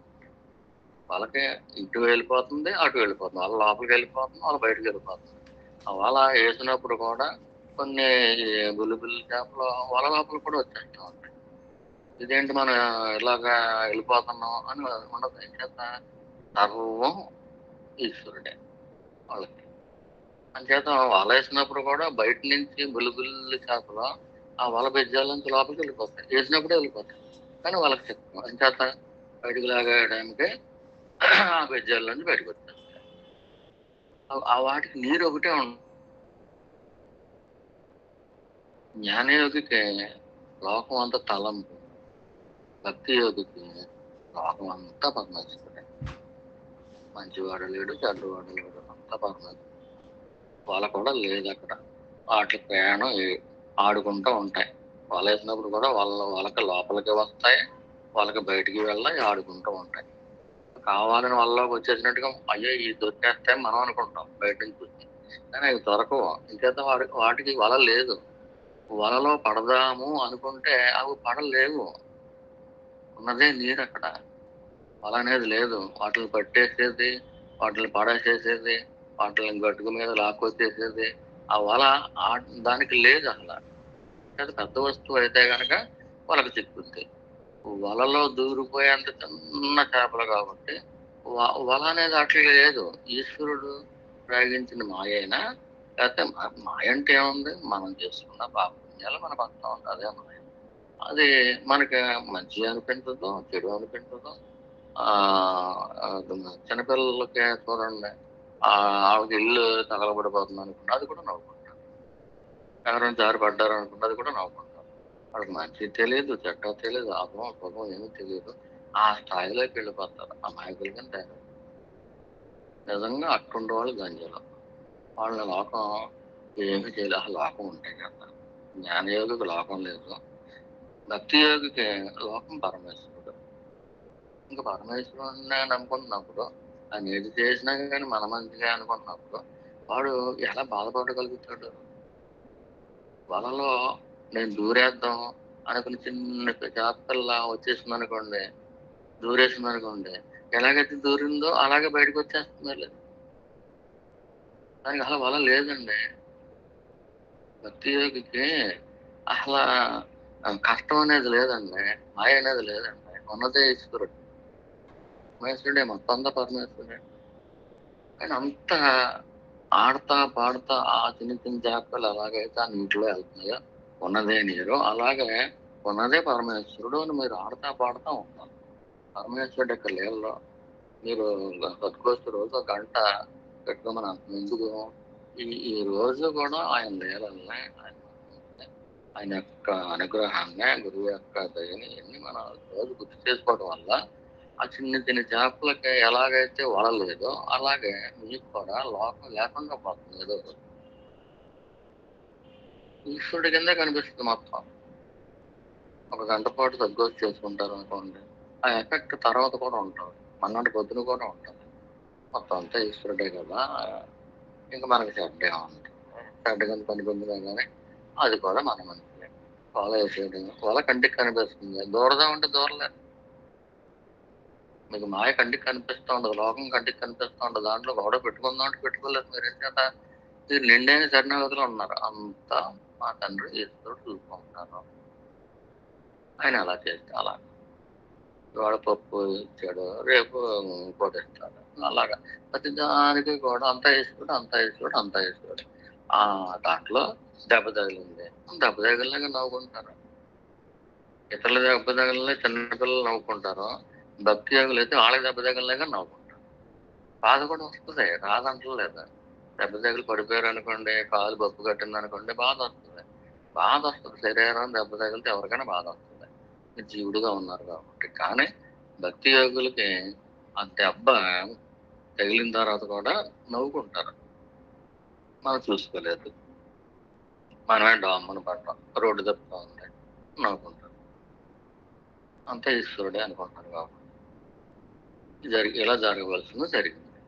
వాళ్ళకి ఇటు వెళ్ళిపోతుంది, అటు వెళ్ళిపోతుంది. వాళ్ళ లోపలికి వెళ్ళిపోతుంది, వాళ్ళ బయటకు వెళ్ళిపోతుంది. ఆ వల వేసినప్పుడు కూడా కొన్ని బుల్లిబుల్లి చేపలు వల లోపల కూడా వచ్చేస్తూ ఉంటాయి. ఇదేంటి మనం ఇలాగా వెళ్ళిపోతున్నాం అని ఉండదు. ఏం చేత సర్వం ఈశ్వరుడే వాళ్ళకి. అంచేత వల వేసినప్పుడు కూడా బయట నుంచి బుల్లిబుల్లి చేపలు ఆ వల బెజ్జాల నుంచి లోపలికి వెళ్ళిపోతాయి. వేసినప్పుడే వెళ్ళిపోతాయి, కానీ వాళ్ళకి చెప్తాం అంచేత బయటకు లాగేయడానికి ఆ బెజ్జాల నుంచి బయటకు వచ్చేస్తాయి. ఆ వాటికి నీరు ఒకటే ఉంటుంది. జ్ఞానయోగికి లోకం అంతా తలంపు, భక్తి యోగికి లోకం అంతా పరమేశ్వరుడే. మంచివాడు లేడు, చెడ్డవాడు లేడు, అంతా పరమేశ్వరుడు. వాళ్ళ కూడా లేదు అక్కడ. వాటి ప్రయాణం ఆడుకుంటూ ఉంటాయి. వల వేసినప్పుడు కూడా వాళ్ళకి లోపలికి వస్తాయి, వాళ్ళకి బయటికి వెళ్ళాయి, ఆడుకుంటూ ఉంటాయి. కావాలని వాళ్ళలోకి వచ్చేసినట్టుగా అయ్యో ఇది దొరికేస్తే మనం అనుకుంటాం బయట నుంచి వచ్చి, కానీ అవి దొరకవు. ఇంకేత వాటికి వల లేదు. వలలో పడదాము అనుకుంటే అవి పడలేవు. ఉన్నదే నీరు అక్కడ. వల అనేది లేదు. వాటిని పట్టేసేది, వాటిని పడేసేసేది, వాటిని గట్టుకు మీద లాక్కొచ్చేసేది. ఆ వల దానికి లేదు అసలు. అది పెద్ద వస్తువు అయితే కనుక వాళ్ళకి చిక్కుద్ది. వలలో దూరిపోయేంత చిన్న చేపలు కాబట్టి వల అనేది అట్లా లేదు. ఈశ్వరుడు ప్రయోగించిన మాయ అయినా, లేకపోతే మాయ అంటే ఏముంది, మనం చేసుకున్న పాపుణ్యాలు మనకు వస్తూ ఉంది, అదే మాయ. అది మనకి మంచి అనిపించదు, చెడు అనిపించదు. చిన్నపిల్లలకి చూడండి, వాళ్ళకి ఇల్లు తగలబడిపోతుంది అనుకుంటే అది కూడా నవ్వుకుంటారు. ఎవరైనా జారి పడ్డారు అనుకుంటే అది కూడా నవ్వుకుంటారు. వాళ్ళకి మంచి తెలియదు, చెడ్డ తెలియదు, అపం సుఖం ఏమీ తెలియదు. ఆ స్థాయిలోకి వెళ్ళిపోతారు అమాయకుల కింద. నిజంగా అట్టుండే వాళ్ళు గంజలు. వాళ్ళ లోకం ఏమి చేయలేదు. ఆ లోకం ఉంటాయి కదా. జ్ఞానయోగికి లోకం లేదు, భక్తి యోగికి లోకం పరమేశ్వరుడు. ఇంకా పరమేశ్వరుడిని నమ్ముకుంటున్నప్పుడు ఆయన ఏది చేసినా కానీ మన మంచిగా అనుకుంటున్నప్పుడు వాడు ఎలా బాధపడగలుగుతాడు? వలలో నేను దూరేద్దాం అనుకుని చిన్న చేపల్ల వచ్చేసింది అనుకోండి, దూరేసింది అనుకోండి, ఎలాగైతే దూరిందో అలాగే బయటకు వచ్చేస్తుంది. లేదు, దానికి అసలు వల లేదండి. భక్తి యోగికి అసలు కష్టం అనేది లేదండి, మాయ అనేది లేదండి. ఉన్నదే ఈశ్వరుడు. పరమేశ్వరుడే, మొత్తం అంతా పరమేశ్వరుడే. కానీ అంత ఆడతా పాడుతా ఆ చిన్న చిన్న చేపలు ఎలాగైతే ఆ నీటిలో వెళ్తున్నాయో, ఉన్నదే నీరు, అలాగే ఉన్నదే పరమేశ్వరుడు అని మీరు ఆడతా పాడుతూ ఉంటారు. పరమేశ్వరుడు యొక్క లీలలో మీరు బతుకొస్తూ రోజు ఒక గంట పెట్టుకోమని అంత ఎందుకు? ఈ రోజు కూడా ఆయన లీలల్ని, ఆయన యొక్క అనుగ్రహాన్ని, గురువు యొక్క దయని ఇవన్నీ మనం రోజు గుర్తు చేసుకోవడం వల్ల ఆ చిన్న చిన్న చేపలకి ఎలాగైతే వల లేదో అలాగే మీకు కూడా లోకం లేకుండా పోతుంది. ఏదో ఈశ్వరుడి కిందే కనిపిస్తుంది మొత్తం. ఒక గంట పాటు తగ్గొచ్చి చేసుకుంటారు అనుకోండి, ఆ ఎఫెక్ట్ తర్వాత కూడా ఉంటుంది, మన్నాటి పొద్దున కూడా ఉంటుంది. మొత్తం అంతా ఈశ్వరుడే కదా. ఇంకా మనకి చెడ్డే ఉంటుంది. చెడ్డ కింద కనిపించగా కానీ అది కూడా మన మంచిదే. వల వేసేది వల కంటికి కనిపిస్తుంది, దూరదామంటే దూరలేదు. మీకు మాయ కంటికి కనిపిస్తూ ఉండదు, లోకం కంటికి కనిపిస్తూ ఉండదు. దాంట్లో గొడవ పెట్టుకుందాం అంటే పెట్టుకోలేదు. మీరు ఏం చేత మీరు నిండైన శరణాగతిలో ఉన్నారు. అంతా మా తండ్రి ఈశ్వరుడు చూసుకుంటున్నారు. ఆయన అలా చేస్తే అలా ఇవాళ పప్పు ఇచ్చాడు, రేపు ఇంకోటి ఇస్తాడు. అలాగా ప్రతి దానికి కూడా అంతా ఈశ్వరుడు, అంతా ఈశ్వరుడు, అంతా ఈశ్వరుడు. దాంట్లో దెబ్బ తగిలింది, దెబ్బ తగిలినాక నవ్వుకుంటారు. ఇతరుల దెబ్బ తగిలిన చిన్నపిల్లలు నవ్వుకుంటారు. భక్తి యోగులు అయితే వాళ్ళకి దెబ్బ తగిలినాక నవ్వుకుంటారు. బాధ కూడా వస్తుంది, రాదంటలేదు. దెబ్బ తగిలి పడిపోయారు అనుకోండి, కాలు బొప్పు కట్టింది అనుకోండి, బాధ వస్తుంది. బాధ వస్తుంది, శరీరం దెబ్బ తగిలితే ఎవరికైనా బాధ వస్తుంది, జీవుడుగా ఉన్నారు కాబట్టి. కానీ భక్తి యోగులకి ఆ దెబ్బ తగిలిన తర్వాత కూడా నవ్వుకుంటారు. మనం చూసుకోలేదు, మనమే డామ్మను పడ్డాం, రోడ్డు దెబ్బ ఉంది, నవ్వుకుంటారు. అంతా ఈశ్వరుడే అనుకుంటారు కాబట్టి ఇలా జరగవలసింది జరిగింది.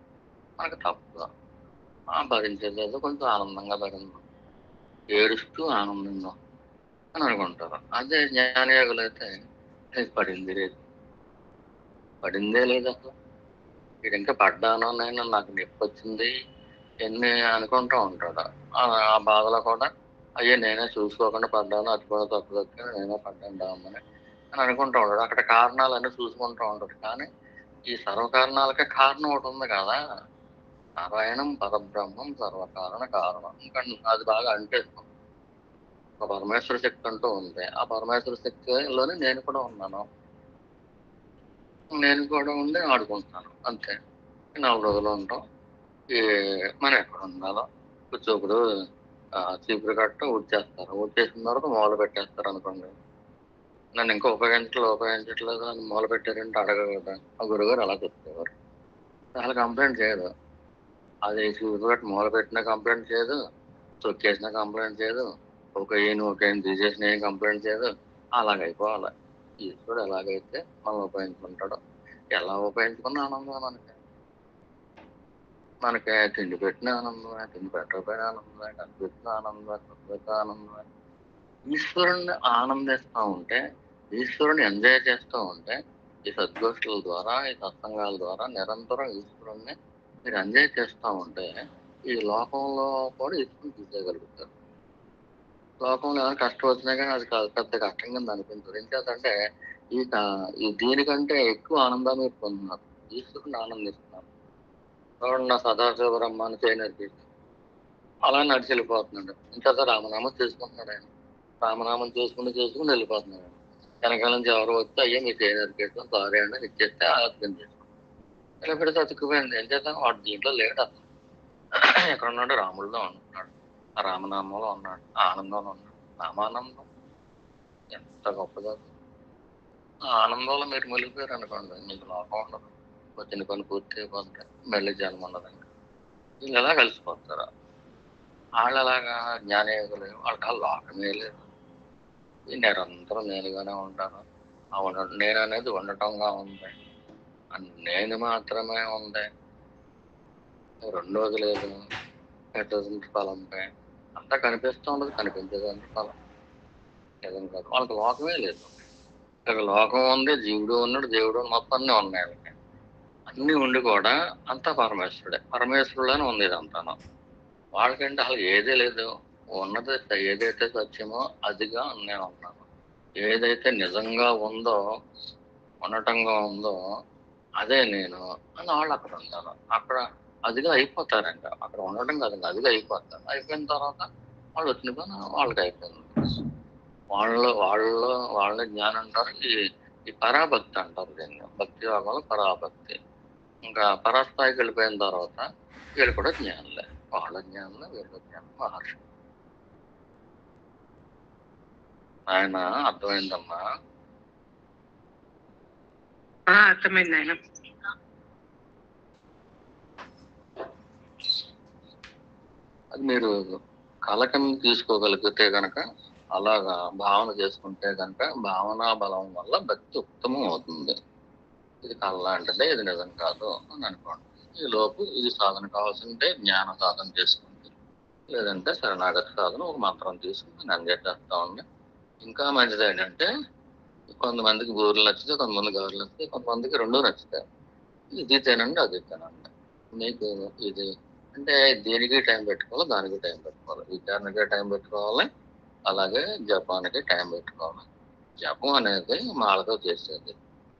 మనకు తప్పదు. భరించేది కొంచెం ఆనందంగా భరిందాం, ఏడుస్తూ ఆనందిందాం అని అనుకుంటారు. అదే జ్ఞానయోగులు అయితే పడింది లేదు, పడిందే లేదు అసలు. వీడు ఇంకా పడ్డాను, నేను నాకు నొప్పి వచ్చింది ఎన్ని అనుకుంటూ ఉంటాడు. ఆ బాధలో కూడా అయ్యో నేనే చూసుకోకుండా పడ్డాను, అది కూడా తప్పు తప్పి నేనే పడ్డాను డామ్మని అని అనుకుంటూ ఉంటాడు. అక్కడ కారణాలన్నీ చూసుకుంటూ ఉంటాడు. కానీ ఈ సర్వకారణాలకే కారణం ఒకటి ఉంది కదా, నారాయణం పరబ్రహ్మం సర్వకారణ కారణం. ఇంకా అది బాగా అనిపిస్తుంది. ఒక పరమేశ్వర శక్తి అంటూ ఉంది. ఆ పరమేశ్వర శక్తిలోనే నేను కూడా ఉన్నాను. నేను కూడా ఉండి ఆడుకుంటున్నాను అంతే. 4 రోజులు ఉంటాం. ఈ మనం ఎక్కడ ఉండాలో కూర్చోప్పుడు చీపురు కట్ట ఊడ్చేస్తారు. ఊడ్చేసిన తర్వాత మొదలు పెట్టేస్తారు అనుకోండి. నన్ను ఇంకా ఉపయోగించట్లేదు అని మొదలు పెట్టారంటే అడగదు కదా. ఆ గురుగారు అలా చెప్పేవారు. అసలు కంప్లైంట్ చేయదు. అది చీపురు కట్ట మొదలు పెట్టినా కంప్లైంట్ చేయదు, తొక్కేసినా కంప్లైంట్ చేయదు, ఒక ఏం తీసేసిన ఏం కంప్లైంట్ చేయదు. అలాగైపోవాలి. ఈశ్వరుడు ఎలాగైతే మనం ఉపయోగించుకుంటాడో, ఎలా ఉపయోగించుకున్న ఆనందం మనకి తిండి పెట్టిన ఆనందమే, తిండి పెట్టకపోయిన ఆనందమే, కనిపించిన ఆనందమే, కనిపించిన ఆనందమే. ఈశ్వరుణ్ణి ఆనందిస్తూ ఉంటే, ఈశ్వరుని ఎంజాయ్ చేస్తూ ఉంటే, ఈ సద్గోష్ఠుల ద్వారా, ఈ సత్సంగాల ద్వారా నిరంతరం ఈశ్వరుణ్ణి మీరు ఎంజాయ్ చేస్తూ ఉంటే, ఈ లోకంలో కూడా ఈశ్వరుని తీసేయగలుగుతారు. లోకంలో ఏమైనా కష్టం వచ్చినా కానీ అది పెద్ద కష్టం కింద అనిపించదు. ఎందుకంటే ఈ దీనికంటే ఎక్కువ ఆనందాన్ని మీరు పొందుతున్నారు. ఈశ్వరుని ఆనందిస్తున్నారు. చూడండి, నా సదాశివ బ్రహ్మాన్ని చేయనరికి అలా నడిచి వెళ్ళిపోతున్నాడు. ఇంకా రామనామం చేసుకుంటున్నాడు ఆయన. రామనామం చేసుకుని వెళ్ళిపోతున్నాడు. వెనకాల నుంచి ఎవరు వస్తే అయ్యే మీరు చేయనరికేస్తాం సారీ అండి ఇచ్చేస్తే అర్థం చేసుకుంటాం. ఇలా పెడితే అతుక్కుపోయింది. ఏం చేద్దాం, వాడు దీంట్లో లేడు అసలు. ఎక్కడ ఉన్నాడు? రాముడిలో ఉంటున్నాడు. ఆ రామనామంలో ఉన్నాడు, ఆనందంలో ఉన్నాడు. రామానందం ఎంత గొప్పదో. ఆ ఆనందంలో మీరు మునిగిపోయారు అనుకోండి, మీకు లోపం ఉండదు. వచ్చిన పని పూర్తి అయిపోతుంది, మళ్ళీ జన్మ ఉండదండి. వీళ్ళు ఎలా కలిసిపోతారు? వాళ్ళు అలాగా జ్ఞానయోగులు, వాళ్ళకి ఆ లోకమే లేదు. నిరంతరం నేనుగానే ఉంటాను. నేను అనేది ఉండటంగా ఉంది. నేను మాత్రమే ఉంది. రెండోది లేదు. పెట్టేసిన ఫలంపై అంతా కనిపిస్తూ ఉండదు, కనిపించేదంటే ఫలం నిజం కాదు. వాళ్ళకి లోకమే లేదు. ఇక లోకం ఉంది, జీవుడు ఉన్నాడు, దేవుడు మొత్తం అన్నీ ఉన్నాయి. వాళ్ళకి అన్నీ ఉండి కూడా అంతా పరమేశ్వరుడే. పరమేశ్వరుడులోనే ఉంది ఇదంతాను. వాళ్ళకంటే అసలు ఏదే లేదు. ఉన్నది ఏదైతే సత్యమో అదిగా నేను ఉన్నాను. ఏదైతే నిజంగా ఉందో, ఉండటంగా ఉందో అదే నేను అని వాళ్ళు అక్కడ ఉంటారు. అక్కడ అదిగా అయిపోతారంట. అక్కడ ఉండటం కాదండి, అదిగా అయిపోతారు. అయిపోయిన తర్వాత వాళ్ళు వచ్చిన పని వాళ్ళకి అయిపోయింది. వాళ్ళ జ్ఞానం అంటారు. ఈ పరాభక్తి అంటారు దీన్ని. భక్తి యోగంలో పరాభక్తి. ఇంకా పరాస్థాయికి వెళ్ళిపోయిన తర్వాత వీళ్ళు కూడా జ్ఞానులే. వాళ్ళ జ్ఞానులే, వీళ్ళ జ్ఞానం మహర్షి. ఆయన అర్థమైందమ్మా? అర్థమైంది ఆయన. అది మీరు కలకం తీసుకోగలిగితే గనక, అలాగా భావన చేసుకుంటే గనక, భావనా బలం వల్ల భక్తి ఉత్తమం అవుతుంది. ఇది కళ లాంటిదే, ఇది నిజం కాదు అని అనుకోండి. ఈ లోపు ఇది సాధన కావాల్సింటే జ్ఞాన సాధన చేసుకోండి, లేదంటే శరణాగతి సాధన ఒక మంత్రం తీసుకుని ఎంజాయ్ చేస్తా ఉండి. ఇంకా మంచిది ఏంటంటే, కొంతమందికి బూరెలు నచ్చితే, కొంతమంది గారెలు నచ్చితే, కొంతమందికి రెండు నచ్చుతాయి. ఇది తినండి, అది తినండి. మీకు ఇది అంటే దేనికి టైం పెట్టుకోవాలి, దానికి టైం పెట్టుకోవాలి. విచారణకే టైం పెట్టుకోవాలి, అలాగే జపానికి టైం పెట్టుకోవాలి. జపం అనేది మాలతో చేసేది.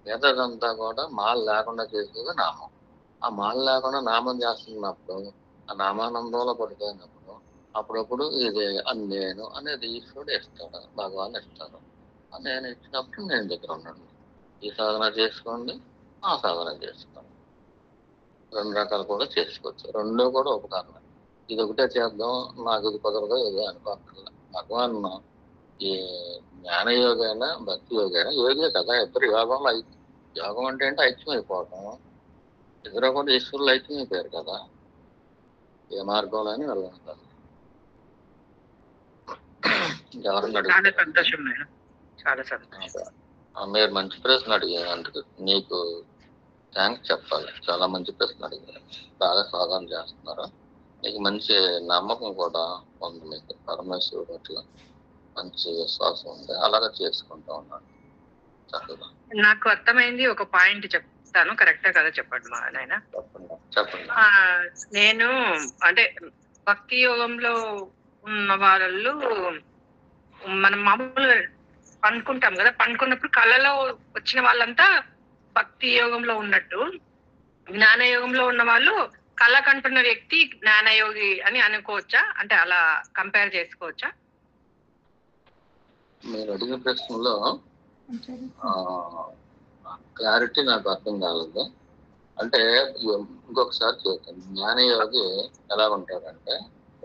మిగతాదంతా కూడా మాల లేకుండా చేసేది నామం. ఆ మాల లేకుండా నామం చేస్తున్నప్పుడు, ఆ నామానందంలో పడిపోయినప్పుడు, అప్పుడప్పుడు ఇది నేను అనేది ఈశ్వరుడు ఇస్తాడు, భగవాన్ ఇస్తాడు. నేను ఇచ్చినప్పుడు నేను దగ్గర ఉన్నాను. ఈ సాధన చేసుకోండి, ఆ సాధన చేసుకోండి. 2 రకాలు కూడా చేసుకోవచ్చు. రెండో కూడా ఉపకరణం. ఇది ఒకటే చేద్దాం, నాకు ఇది కుదరదు ఇది అనుకోక్కర్లే. భగవాన్ ఈ జ్ఞాన యోగైనా భక్తి యోగైనా యోగే కదా. ఇద్దరు యోగంలో యోగం అంటే ఐక్యం అయిపోవటం. ఇద్దరు కూడా ఈశ్వరులు ఐక్యం అయిపోయారు కదా. ఏ మార్గంలో అయినా వెళ్ళాలి కదా. ఎవరన్నా మీరు మంచి ప్రశ్న అడిగినందుకు నీకు థ్యాంక్స్ చెప్పాలి. చాలా మంచి ప్రశ్న అడిగారు. బాగా సాధన చేస్తున్నారు. మీకు మంచి నమ్మకం కూడా ఉంది. మీకు పరమేశ్వరుడు పట్ల మంచి విశ్వాసం ఉంది. అలాగే చేసుకుంటూ ఉన్నాను. చక్కగా నాకు అర్థమైంది. ఒక పాయింట్ చెప్తాను, కరెక్టా కదా చెప్పండి మా నాయన. చెప్పండి. నేను అంటే భక్తి యోగంలో ఉన్న వాళ్ళు మనం మామూలుగా పండుకుంటాం కదా, పండుకున్నప్పుడు కళలో వచ్చిన వాళ్ళంతా భక్తి యోగంలో ఉన్నట్టు, జ్ఞాన యోగంలో ఉన్న వాళ్ళు కళ కంటున్న వ్యక్తి జ్ఞానయోగి అని అనుకోవచ్చా? అంటే అలా కంపేర్ చేసుకోవచ్చా? మీరు అడిగిన ప్రశ్నలో క్లారిటీ నాకు అర్థం కాలేదు. అంటే ఇంకొకసారి చూద్దాం. జ్ఞానయోగి ఎలా ఉంటాడంటే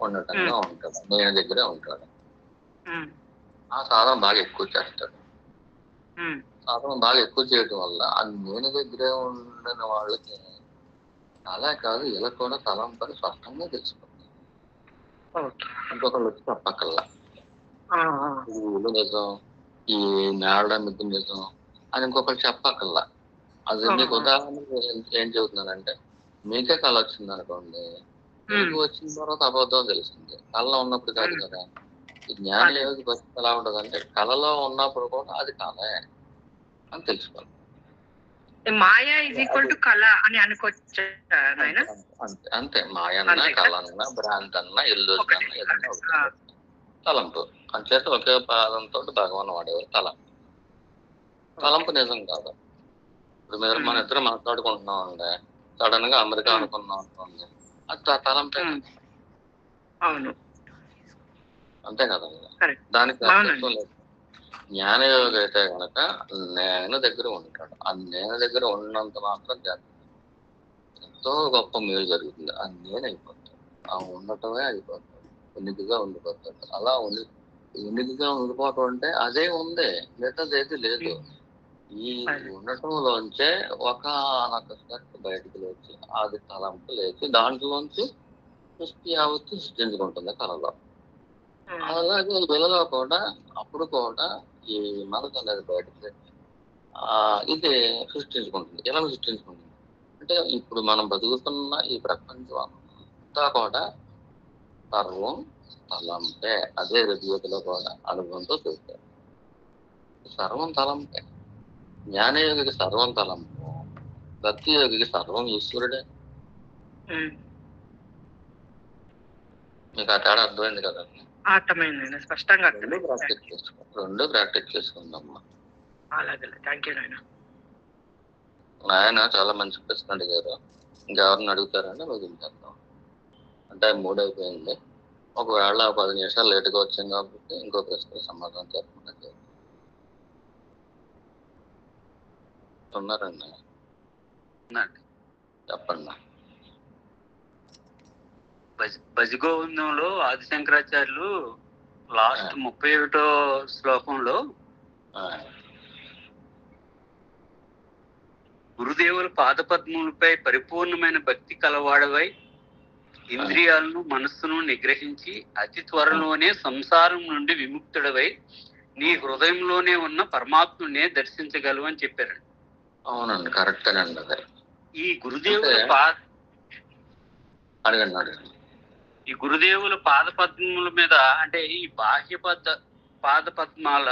ఉండటంగా ఉంటాడు, నేను దగ్గరే ఉంటాడు. ఆ సాధన బాగా ఎక్కువ చేస్తాడు. సాధన బాగా ఎక్కువ చేయడం వల్ల ఆ నేను దగ్గరే ఉండిన వాళ్ళకి అలా కాదు ఇలా కూడా తలంపని స్పష్టంగా తెలుసుకుంది. ఇంకొకళ్ళు వచ్చి చెప్పక్కల్లా ఈ ఇల్లు నిజం, ఈ మేడ మిద్దు నిజం అని ఇంకొకరు చెప్పక్కల్లా. అది మీకు ఉదాహరణ ఏం చెబుతున్నానంటే, మీకే కళ వచ్చింది అనుకోండి, మీకు వచ్చిన తర్వాత అబద్ధం తెలిసింది, కళలో ఉన్నప్పుడు కాదు కదా. ఈ జ్ఞానయోగి పరిస్థితి ఎలా ఉంటదంటే, కళలో ఉన్నప్పుడు కూడా అది కళే అని తెలుసుకోవాలి. మాయా ఈజ్ ఈక్వల్ టు కళ అని అనుకోవచ్చు. అంతే, మాయన్న కళన్న భ్రాంతి అన్న ఇల్యూజన్ అన్న ఏదన్నా తలంపు అంచేత ఒకే పాదంతో భగవాన్ వాడేవారు తలంపు. తలంపు నిజం కాదు. ఇప్పుడు మీరు మన ఇద్దరు మాట్లాడుకుంటున్నాం అండి, సడన్ గా అమెరికా అనుకున్నాం అనుకోండి, అది తలంపే. అవును, అంతే కదండి. దానికి అర్థం లేదు. జ్ఞానయోగి అయితే కనుక నేను దగ్గర ఉంటాడు. ఆ నేను దగ్గర ఉన్నంత మాత్రం చేస్తాడు ఎంతో గొప్ప మేలు జరుగుతుంది. ఆ నేను అయిపోతాడు, ఆ ఉండటమే అయిపోతాడు, ఉనికిగా ఉండిపోతాడు. అలా ఉనికిగా ఉండిపోవటం అంటే అదే ఉంది, మిగతాది ఏది లేదు. ఈ ఉండటంలోంచే ఒక బయటకు లేచి అది తలంపు లేచి దాంట్లోంచి సృష్టి యావత్తు సృష్టించుకుంటుంది కళలో. అలాగే వీళ్ళలో కూడా అప్పుడు కూడా ఈ మనసు అనేది బయటకు ఇది సృష్టించుకుంటుంది. ఎలా సృష్టించుకుంటుంది అంటే, ఇప్పుడు మనం బతుకుతున్న ఈ ప్రపంచం అంతా కూడా సర్వం తలంపే. అదే ఋగ్వేదిలో కూడా అనుభవంతో చూస్తారు, సర్వం తలంపే. జ్ఞానయోగికి సర్వం తలంపు, భక్తి యోగికి సర్వం ఈశ్వరుడే. మీకు ఆ తేడా అర్థమైంది కదండి? అర్థమైంది, స్పష్టంగా రెండు ప్రాక్టీస్ చేసుకుందామ్మా. ఆయన చాలా మంచి ప్రశ్న అడిగారు. ఇంకెవరిని అడుగుతారంటే ముగించేద్దాం. అంటే 3 అయిపోయింది. ఒకవేళ 10 నిమిషాలు లేటుగా వచ్చాం కాబట్టి ఇంకో ప్రశ్న సమాధానం చెప్పకుండా ఉన్నారండి. చెప్పండి. భజగోవిందంలో ఆదిశంకరాచార్యులు లాస్ట్ 31వ శ్లోకంలో గురుదేవుల పాదపద్మములపై పరిపూర్ణమైన భక్తి కలవాడవై ఇంద్రియాలను మనస్సును నిగ్రహించి అతి త్వరలోనే సంసారం నుండి విముక్తుడవై నీ హృదయంలోనే ఉన్న పరమాత్మునే దర్శించగలవు అని చెప్పారండి. అవునండి, కరెక్టేనండి. అదే ఈ గురుదేవుల ఈ గురుదేవుల పాదపద్మముల మీద, అంటే ఈ బాహ్య పాదపద్మాల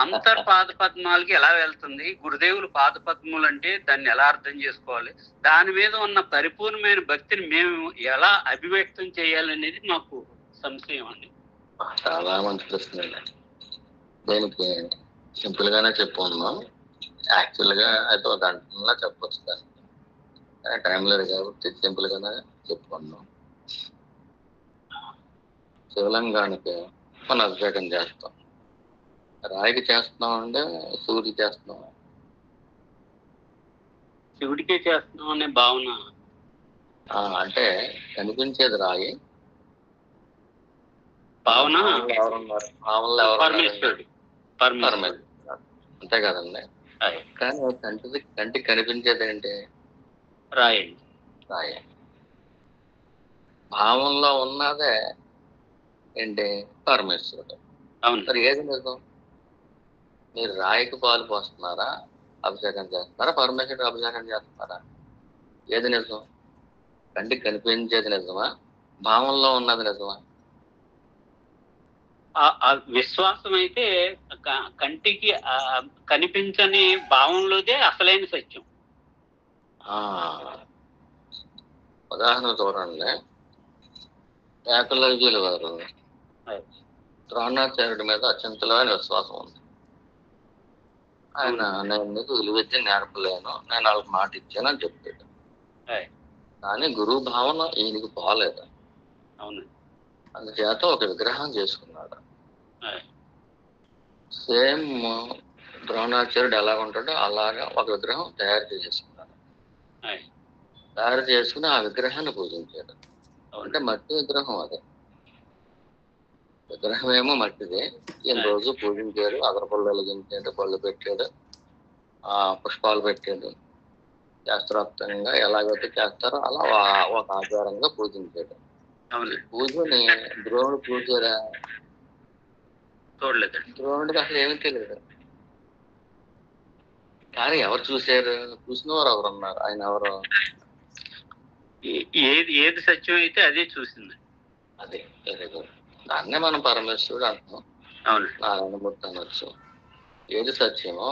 అంతర్పాద పద్మాలకి ఎలా వెళ్తుంది? గురుదేవుల పాదపద్మములు అంటే దాన్ని ఎలా అర్థం చేసుకోవాలి? దాని మీద ఉన్న పరిపూర్ణమైన భక్తిని మేము ఎలా అభివ్యక్తం చేయాలనేది మాకు సంశయం అండి. చాలా మంచి ప్రశ్న అండి. దీనికి సింపుల్ గానే చెప్పుకున్నాం. యాక్చువల్ గా అయితే ఒక గంటలా చెప్పొచ్చు, దానికి టైం లేదు కాబట్టి సింపుల్ గానే చెప్పుకున్నాం. శివలింగానికి మనం అభిషేకం చేస్తాం. రాయికి చేస్తున్నాం అంటే శివుడికి చేస్తున్నాం? శివుడికే చేస్తున్నాం అనే భావన. అంటే కనిపించేది రాయి, భావన ఎవరున్నారు? అంతే కదండి. కానీ కంటికి కనిపించేది ఏంటి? రాయి. రాయి. భావంలో ఉన్నదే ఏంటి? పరమేశ్వరుడు. మరి ఏది నిజం? మీరు రాయికి పాలు పోస్తున్నారా, అభిషేకం చేస్తున్నారా, పరమేశ్వరుడు అభిషేకం చేస్తున్నారా? ఏది నిజం? కంటికి కనిపించేది నిజమా, భావంలో ఉన్నది నిజమా? విశ్వాసం అయితే కంటికి కనిపించని భావంలోదే అసలైన సత్యం. ఉదాహరణ చూడండి, ఏకలవ్యుల వారు ద్రోణాచార్యుడి మీద అత్యంతమైన విశ్వాసం ఉంది. ఆయన నేను నీకు విలువిద్య నేర్పలేను, నేను వాళ్ళకి మాట ఇచ్చానని చెప్పాడు. కానీ గురువు భావన ఈయనకి పోలేదు. అవును. అందుచేత ఒక విగ్రహం చేసుకున్నాడు. సేమ్ ద్రోణాచార్యుడు ఎలా ఉంటాడో అలాగా ఒక విగ్రహం తయారు చేసుకున్నాడు. తయారు చేసుకుని ఆ విగ్రహాన్ని పూజించాడు. అంటే మట్టి విగ్రహం అది. విగ్రహం ఏమో మట్టిది. ఈయన రోజు పూజించాడు, అగరపళ్ళు వెలిగించాడు, పళ్ళు పెట్టాడు, పుష్పాలు పెట్టాడు. శాస్త్రోక్తంగా ఎలాగైతే చేస్తారో అలా ఒక ఆచారంగా పూజించాడు. పూజని ద్రోణుడు పూజారా? చూడలేదు. ద్రోణుడికి అసలు ఏమీ తెలియదు. కానీ ఎవరు చూశారు? చూసిన వారు ఎవరు ఉన్నారు? ఆయన ఎవరు? ఏది సత్యం అయితే అదే చూసింది. అదే తెలియదు. దాన్నే మనం పరమేశ్వరుడు అంటున్నాం. అవును. నారాయణమూర్తి అనొచ్చు. ఏది సత్యమో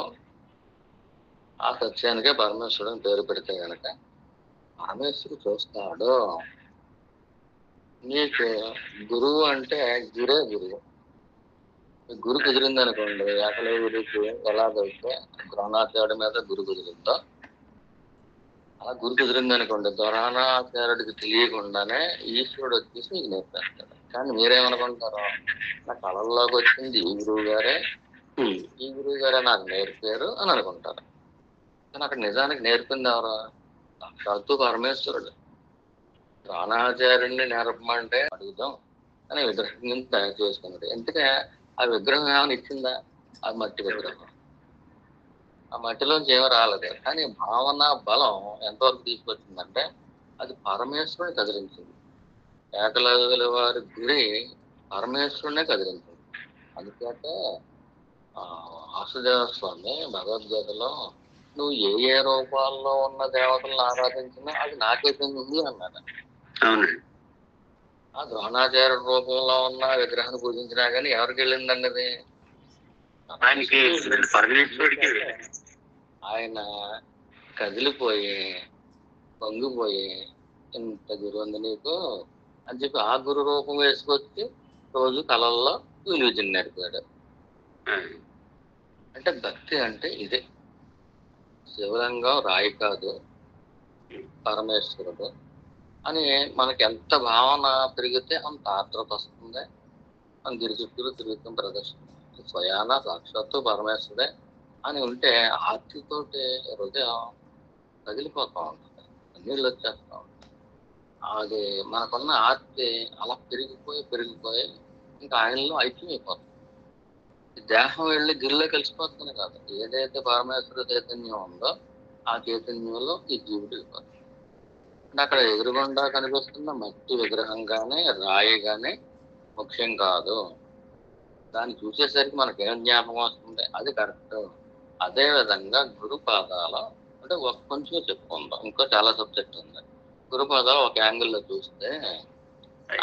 ఆ సత్యానికే పరమేశ్వరుడు అని పేరు పెడితే గనక పరమేశ్వరుడు చూస్తాడు. నీకు గురువు అంటే గురే గురువు. గురు కుదిరింది అనుకోండి, ఏకలవ్య గురువుకి ఎలాగైతే ద్రోణాచార్యుడి మీద గురు కుదిరిందో అలా గురు కుదిరింది అనుకోండి, ద్రోణాచార్యుడికి తెలియకుండానే ఈశ్వరుడు వచ్చేసి నీకు నేర్పేస్తాడు. కానీ మీరేమనుకుంటారు? నా కళల్లోకి వచ్చింది ఈ గురువు గారే నాకు నేర్పారు అని అనుకుంటారు. కానీ అక్కడ నిజానికి నేర్పింది ఎవరు? సాక్షాత్తు పరమేశ్వరుడు. ద్రోణాచార్యుడిని నేర్పమంటే అడుగుదాం అని విగ్రహం నుంచి తయారు చేసుకున్నాడు. ఎందుకే ఆ విగ్రహం ఏమైనా ఇచ్చిందా? అది మట్టి విగ్రహం. ఆ మట్టిలోంచి ఏమీ రాలేదు. కానీ భావన బలం ఎంతవరకు తీసుకొచ్చిందంటే అది పరమేశ్వరుని కదిలించింది. ఏకలవ్యుల వారి గురి పరమేశ్వరునే కదిలించింది. అందుకే వాసుదేవ స్వామి భగవద్గీతలో నువ్వు ఏ రూపాల్లో ఉన్న దేవతలను ఆరాధించినా అది నాకే చెందింది అన్నాడు. ఆ ద్రోణాచార్య రూపంలో ఉన్న విగ్రహాన్ని పూజించినా కానీ ఎవరికి వెళ్ళిందండి అది? ఆయన కదిలిపోయి పొంగిపోయి ఇంత గురువు ఉంది నీకు అని చెప్పి ఆ గురు రూపం వేసుకొచ్చి రోజు కళల్లో విలువిద్యను నేర్పాడు. అంటే భక్తి అంటే ఇదే. శివలింగం రాయి కాదు, పరమేశ్వరుడు అని మనకి ఎంత భావన పెరిగితే అంత ఆర్ద్రత వస్తుంది. మన గిరి చుట్టూరు తిరుగుతాం ప్రదర్శన. స్వయాన సాక్షాత్తు పరమేశ్వరుడే అని ఉంటే ఆర్తితోటి హృదయం తగిలిపోతూ ఉంటుంది, నీళ్ళు వచ్చేస్తూ ఉంటాయి. అది మనకున్న ఆర్తి అలా పెరిగిపోయి ఇంకా ఆయనలో ఐక్యం అయిపోతుంది. దేహం వెళ్ళి గిరిలో కలిసిపోతుంది కాదు, ఏదైతే పరమేశ్వర చైతన్యం ఉందో ఆ చైతన్యంలో ఈ జీవుడు వెళ్ళిపోతుంది. అక్కడ ఎదురుగుండా కనిపిస్తున్న మట్టి విగ్రహం కానీ రాయి కానీ ముఖ్యం కాదు. దాన్ని చూసేసరికి మనకేం జ్ఞాపకం వస్తుంది? అది కరెక్ట్. అదే విధంగా గురు పాదాలు అంటే కొంచెం చెప్పుకుందాం, ఇంకో చాలా సబ్జెక్ట్ ఉంది. గురు పాదాలు ఒక యాంగిల్లో చూస్తే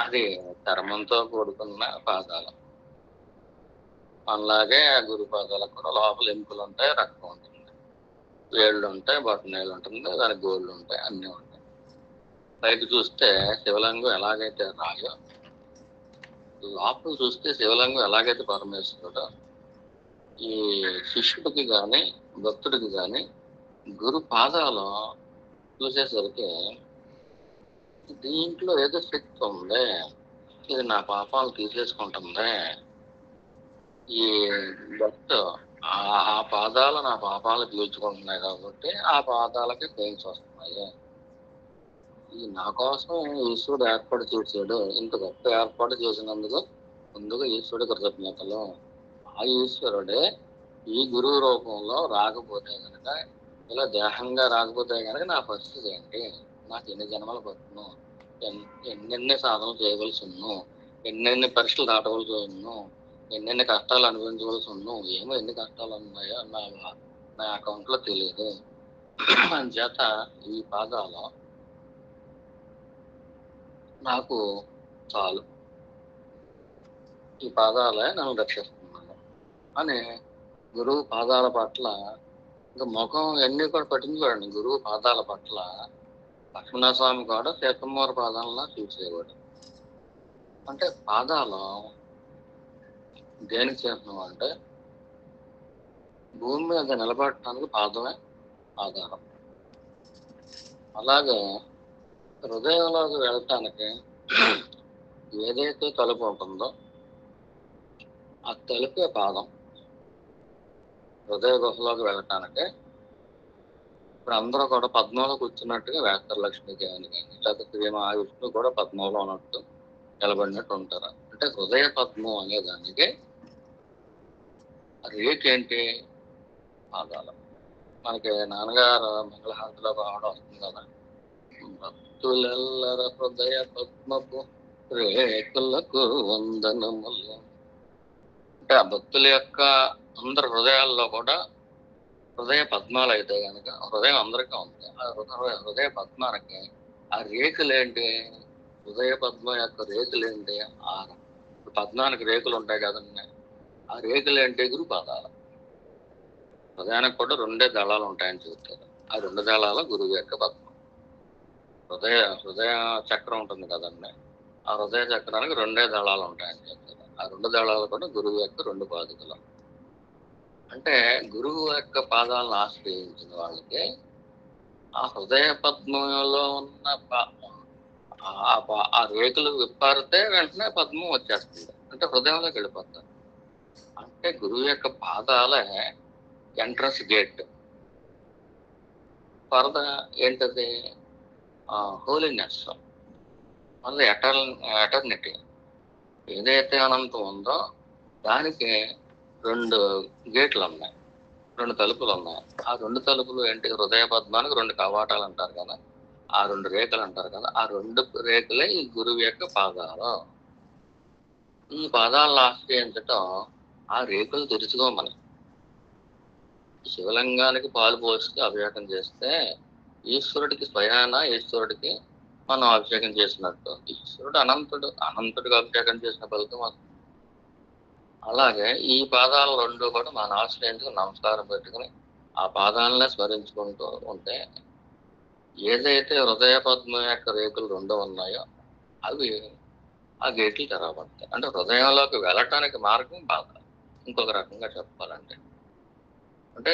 అది చర్మంతో కూడుకున్న పాదాలు. అలాగే గురు పాదాలకు కూడా లోపల ఎముకలు ఉంటాయి, రక్తం ఉంటుంది, వేళ్ళు ఉంటాయి, బొట్టనేళ్ళు ఉంటుంది, దానికి గోళ్ళు ఉంటాయి, అన్నీ ఉంటాయి. పైకి చూస్తే శివలింగం ఎలాగైతే రాయో, లోపల చూస్తే శివలింగం ఎలాగైతే పరమేశ్వరుడో, ఈ శిష్యుడికి కానీ భక్తుడికి కానీ గురు పాదాలు చూసేసరికి దీంట్లో ఏదో శక్తి ఉంది, ఇది నా పాపాలు తీసేసుకుంటుంది. ఈ భక్తు ఆ పాదాలు నా పాపాలు తీర్చుకుంటున్నాయి కాబట్టి ఆ పాదాలకి పెయిన్స్ వస్తున్నాయి. ఈ నా కోసం ఈశ్వరుడు ఏర్పాటు చేశాడు, ఇంత గొప్ప ఏర్పాటు చేసినందుకు ముందుగా ఈశ్వరుడు కృతజ్ఞతలు. ఆ ఈశ్వరుడే ఈ గురువు రూపంలో రాకపోతే కనుక, ఇలా దేహంగా రాకపోతే కనుక నా పరిస్థితి ఏంటి? నాకు ఎన్ని జన్మలు పట్టును, ఎన్నెన్ని సాధనలు చేయవలసి ఉన్ను, ఎన్నెన్ని పరీక్షలు దాటవలసి ఉన్ను, ఎన్నెన్ని కష్టాలు అనుభవించవలసి ఉన్ను, ఏమో ఎన్ని కష్టాలు ఉన్నాయో నా అకౌంట్లో తెలియదు. చేత ఈ పాదాలు నాకు చాలు, ఈ పాదాలే నన్ను రక్షిస్తున్నాను అని గురువు పాదాల పట్ల ఇంకా ముఖం ఎన్ని కూడా పట్టించుకోండి. గురువు పాదాల పట్ల లక్ష్మణస్వామి కూడా సీతమ్మవారి పాదాలను చూసేవాడు. అంటే పాదాలు దేనికి చిహ్నం అంటే భూమి మీద నిలబడటానికి పాదమే ఆధారం. అలాగే హృదయంలోకి వెళ్ళటానికి ఏదైతే తలుపు ఉంటుందో ఆ తలుపే పాదం. హృదయ గుహలోకి వెళ్ళటానికి ఇప్పుడు అందరూ కూడా పద్మంలో కూర్చున్నట్టుగా వేస్తారు. లక్ష్మీదేవిని కానీ లేకపోతే శ్రీ మహావిష్ణువు కూడా పద్మంలో ఉన్నట్టు నిలబడినట్టు ఉంటారు. అంటే హృదయ పద్మం అనే దానికి రేక్ ఏంటి? పాదాలు. మనకి నాన్నగారు మంగళహారతిలో రావడం వస్తుంది కదా, భక్తులెల్లర హృదయ పద్మపు రేకులకు వందనములు. అంటే ఆ భక్తుల యొక్క అందరి హృదయాల్లో కూడా హృదయ పద్మాలు అయితే కనుక హృదయం అందరికీ ఉంది. ఆ హృదయ పద్మానికి ఆ రేకులేంటి? హృదయ పద్మం యొక్క రేకులేంటి? ఆ పద్మానికి రేకులు ఉంటాయి కదండి, ఆ రేకులేంటి? గురుపాదాలు. హృదయానికి కూడా 2 దళాలు ఉంటాయని చెబుతారు. ఆ 2 దళాలు గురువు యొక్క పద్మం. హృదయ చక్రం ఉంటుంది కదండి, ఆ హృదయ చక్రానికి 2 దళాలు ఉంటాయని చెప్తారు. ఆ 2 దళాలు కూడా గురువు యొక్క 2 పాదుకలు. అంటే గురువు యొక్క పాదాలను ఆశ్రయించిన వాళ్ళకి ఆ హృదయ పద్మంలో ఉన్న ఆ రేకులు విప్పారితే వెంటనే పద్మం వచ్చేస్తుంది. అంటే హృదయంలోకి వెళ్ళిపోతారు. అంటే గురువు యొక్క పాదాలే ఎంట్రన్స్ గేట్. ఫర్దర్ ఏంటది? హోలీనెస్, మళ్ళీ ఎటర్నిటీ. ఏదైతే అనంతం ఉందో దానికి 2 గేట్లు ఉన్నాయి, 2 తలుపులు ఉన్నాయి. ఆ 2 తలుపులు ఏంటి? హృదయ పద్మానికి 2 కవాటాలు అంటారు కదా, ఆ 2 రేకులు అంటారు కదా, ఆ 2 రేకులే ఈ గురువు యొక్క పాదాలు. ఈ పాదాలను ఆశ్రయించటం ఆ రేకులు తెరుచుకోమని. శివలింగానికి పాలు పోసి అభిషేకం చేస్తే ఈశ్వరుడికి ఈశ్వరుడికి మనం అభిషేకం చేసినట్టు. ఈశ్వరుడు అనంతుడికి అభిషేకం చేసిన ఫలితం వస్తుంది. అలాగే ఈ పాదాలు 2 కూడా మన ఆశ్రయించుకుని నమస్కారం పెట్టుకుని ఆ పాదాలనే స్మరించుకుంటూ ఉంటే ఏదైతే హృదయ పద్మం యొక్క రేకులు 2 ఉన్నాయో అవి ఆ గేట్లు తెరవబడతాయి. అంటే హృదయంలోకి వెళ్ళటానికి మార్గం పాదాలు. ఇంకొక రకంగా చెప్పాలంటే అంటే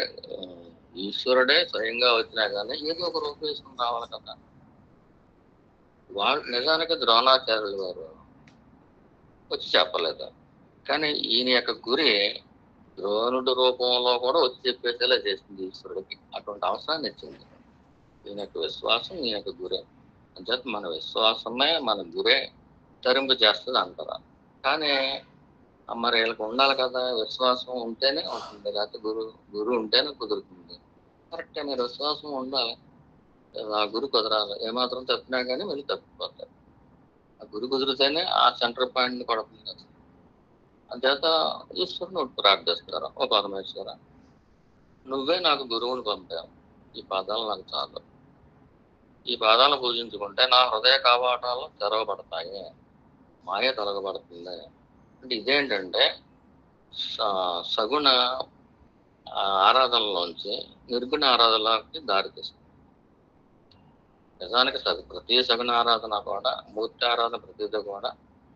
ఈశ్వరుడే స్వయంగా వచ్చినా కానీ ఏదో ఒక రూపం వేసుకుని రావాలి కదా. వాళ్ళు నిజానికి ద్రోణాచార్యులు గారు వచ్చి చెప్పలేదు, కానీ ఈయన యొక్క గురి ద్రోణుడి రూపంలో కూడా వచ్చి చెప్పేసేలా చేసింది ఈశ్వరుడికి. అటువంటి అవసరాన్ని ఇచ్చింది. ఈయన యొక్క విశ్వాసం ఈయన యొక్క గురే. అంచేత మన విశ్వాసమే మన గురే తరింపు చేస్తుంది అంటారా. కానీ మరి వీళ్ళకి ఉండాలి కదా, విశ్వాసం ఉంటేనే ఉంటుంది, లేకపోతే గురువు ఉంటేనే కుదురుతుంది. కరెక్టే, మీరు విశ్వాసం ఉండాలి, ఆ గురు కుదరాలి. ఏమాత్రం తప్పినా కానీ మళ్ళీ తప్పిపోతారు. ఆ గురు కుదిరితేనే ఆ సెంటర్ పాయింట్ని కొడుతుంది. అంచేత ఈశ్వరుని ప్రార్థిస్తారు, ఓ పరమేశ్వర నువ్వే నాకు గురువుని పంపావు, ఈ పాదాలు నాకు చాలు. ఈ పాదాలను పూజించుకుంటే నా హృదయ కవాటాలు తెరవబడతాయి, మాయ తొలగబడుతుంది. అంటే ఇదేంటంటే సగుణ ఆరాధనలోంచి నిర్గుణ ఆరాధనలోకి దారితీస్తుంది. నిజానికి ప్రతి సగుణ ఆరాధన కూడా మూర్తి ఆరాధన ప్రతిదీ కూడా